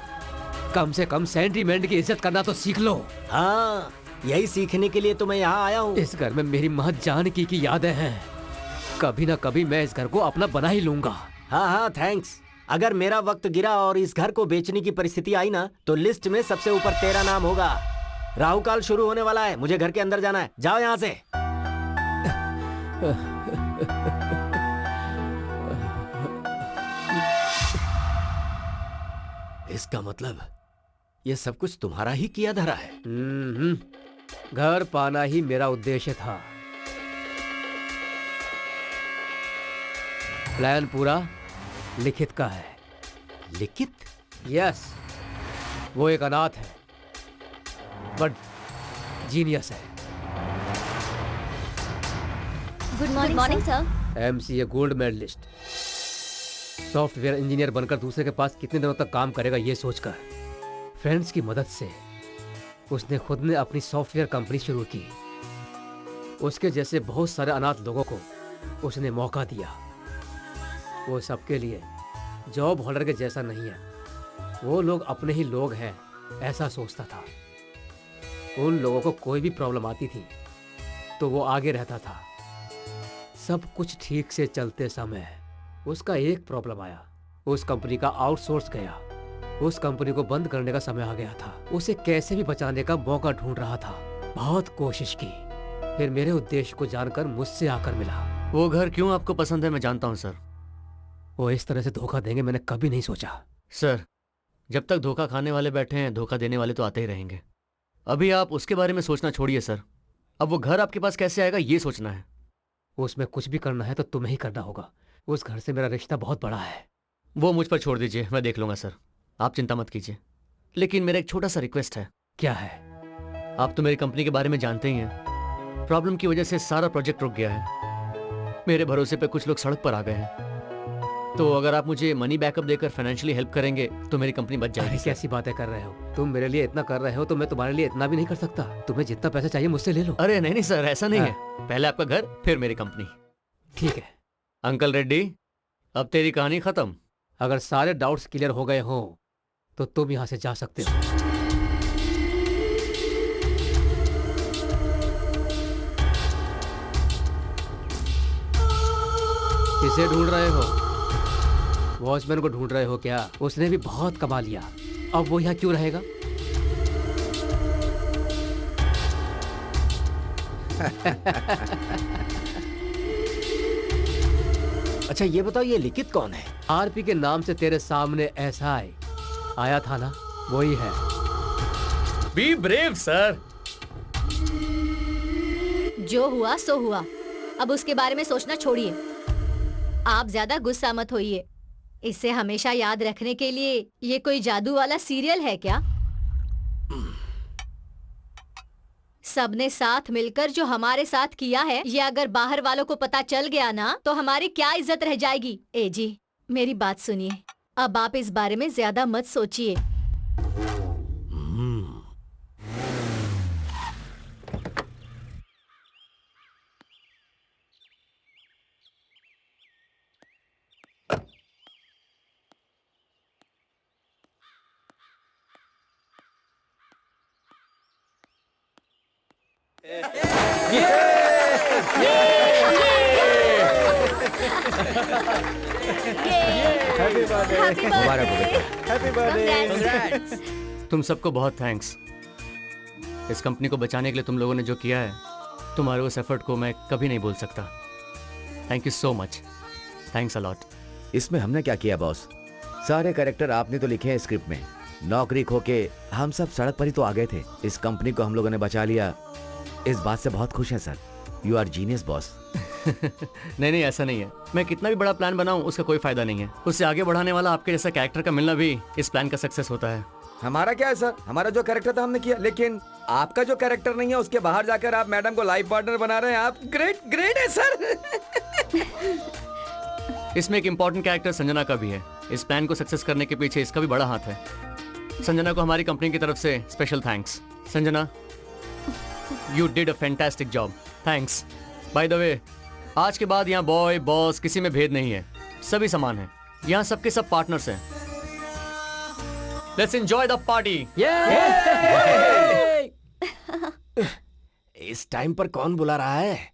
कम से कम सेंटीमेंट की इज्जत करना तो सीख लो। हाँ, यही सीखने के लिए तो मैं यहाँ आया हूँ। इस घर में मेरी माँ जानकी की यादें हैं। कभी ना कभी मैं इस घर को अपना बना ही लूंगा। हाँ, थैंक्स। अगर मेरा वक्त गिरा और इस घर को बेचने की परिस्थिति आई ना, तो लिस्ट में सबसे ऊपर तेरा नाम होगा। राहु काल शुरू होने वाला है, मुझे घर के अंदर जाना है। जाओ यहाँ से। इसका मतलब ये सब कुछ तुम्हारा ही किया धरा है। घर पाना ही मेरा उद्देश्य था। प्लान पूरा लिखित का है। लिखित? यस, वो एक अनाथ है बट जीनियस है। Good morning sir. MCA gold medallist. Software engineer बनकर दूसरे के पास कितने दिनों तक काम करेगा ये सोचकर फ्रेंड्स की मदद से उसने खुद ने अपनी सॉफ्टवेयर कंपनी शुरू की। उसके जैसे बहुत सारे अनाथ लोगों को उसने मौका दिया। वो सबके लिए जॉब होल्डर के जैसा नहीं है, वो लोग अपने ही लोग हैं ऐसा सोचता था। उन लोगों को कोई भी प्रॉब्लम आती थी तो वो आगे रहता था। सब कुछ ठीक से चलते समय उसका एक प्रॉब्लम आया। उस कंपनी का आउटसोर्स गया। उस कंपनी को बंद करने का समय आ गया था। उसे कैसे भी बचाने का मौका ढूंढ रहा था। बहुत कोशिश की, फिर मेरे उद्देश्य को जानकर मुझसे आकर मिला। वो घर क्यों आपको पसंद है मैं जानता हूँ सर। वो इस तरह से धोखा देंगे मैंने कभी नहीं सोचा। सर, जब तक धोखा खाने वाले बैठे हैं, धोखा देने वाले तो आते ही रहेंगे। अभी आप उसके बारे में सोचना छोड़िए सर। अब वो घर आपके पास कैसे आएगा ये सोचना है। उसमें कुछ भी करना है तो तुम्हें ही करना होगा। उस घर से मेरा रिश्ता बहुत बड़ा है। वो मुझ पर छोड़ दीजिए, मैं देख लूंगा सर। आप चिंता मत कीजिए। लेकिन मेरा एक छोटा सा रिक्वेस्ट है। क्या है? आप तो मेरी कंपनी के बारे में जानते ही हैं। प्रॉब्लम की वजह से सारा प्रोजेक्ट रुक गया है। मेरे भरोसे पे कुछ लोग सड़क पर आ गए हैं। तो अगर आप मुझे मनी बैकअप देकर फाइनेंशियली हेल्प करेंगे तो मेरी कंपनी बच जाएगी। कैसी बातें कर रहे हो तुम? मेरे लिए इतना कर रहे हो तो मैं तुम्हारे लिए इतना भी नहीं कर सकता। तुम्हें जितना पैसा चाहिए मुझसे ले लो। अरे नहीं सर, ऐसा नहीं है। पहले आपका घर फिर मेरी कंपनी। ठीक है अंकल रेड्डी, अब तेरी कहानी खत्म। अगर सारे डाउट्स क्लियर हो गए हों तो तुम यहाँ से जा सकते हो। किसे ढूंढ रहे हो? वॉचमैन को ढूंढ रहे हो क्या? उसने भी बहुत कमा लिया, अब वो यहाँ क्यों रहेगा? अच्छा ये बताओ, ये लिखित कौन है? आरपी के नाम से तेरे सामने ऐसा आया था ना, वही है। Be brave sir. जो हुआ सो हुआ, अब उसके बारे में सोचना छोड़िए। आप ज्यादा गुस्सा मत होइए। इसे हमेशा याद रखने के लिए ये कोई जादू वाला सीरियल है क्या? सबने साथ मिलकर जो हमारे साथ किया है, ये अगर बाहर वालों को पता चल गया ना, तो हमारी क्या इज्जत रह जाएगी। ए जी, मेरी बात सुनिए, अब आप इस बारे में ज्यादा मत सोचिए। मुबारक हो बेटा। तुम सबको बहुत थैंक्स। इस कंपनी को बचाने के लिए तुम लोगों ने जो किया है, तुम्हारे उस एफर्ट को मैं कभी नहीं भूल सकता। Thank you so much. Thanks a lot. इसमें हमने क्या किया बॉस? सारे कैरेक्टर आपने तो लिखे हैं स्क्रिप्ट में। नौकरी खो के हम सब सड़क पर ही तो आ गए थे। इस कंपनी को हम लोगों ने बचा लिया, इस बात से बहुत खुश है sir. You are genius boss. नहीं, ऐसा नहीं है। मैं कितना भी बड़ा प्लान बनाऊं, उसका कोई फायदा नहीं है। उससे आगे बढ़ाने वाला आपके जैसा कैरेक्टर का मिलना भी इस प्लान का सक्सेस होता है। हमारा क्या है सर, हमारा जो कैरेक्टर था हमने किया, लेकिन आपका जो कैरेक्टर नहीं है उसके बाहर जाकर आप मैडम को लाइफ पार्टनर बना रहे हैं। आप ग्रेट है सर। इसमें एक इम्पोर्टेंट कैरेक्टर संजना का भी है। इस प्लान को सक्सेस करने के पीछे इसका भी बड़ा हाथ है। संजना को हमारी कंपनी की तरफ से special thanks. Sanjana, you did a fantastic job. Thanks. By the way, आज के बाद यहाँ बॉय बॉस किसी में भेद नहीं है, सभी समान हैं। यहाँ सबके सब पार्टनर्स हैं। Let's enjoy the party. इस टाइम पर कौन बुला रहा है?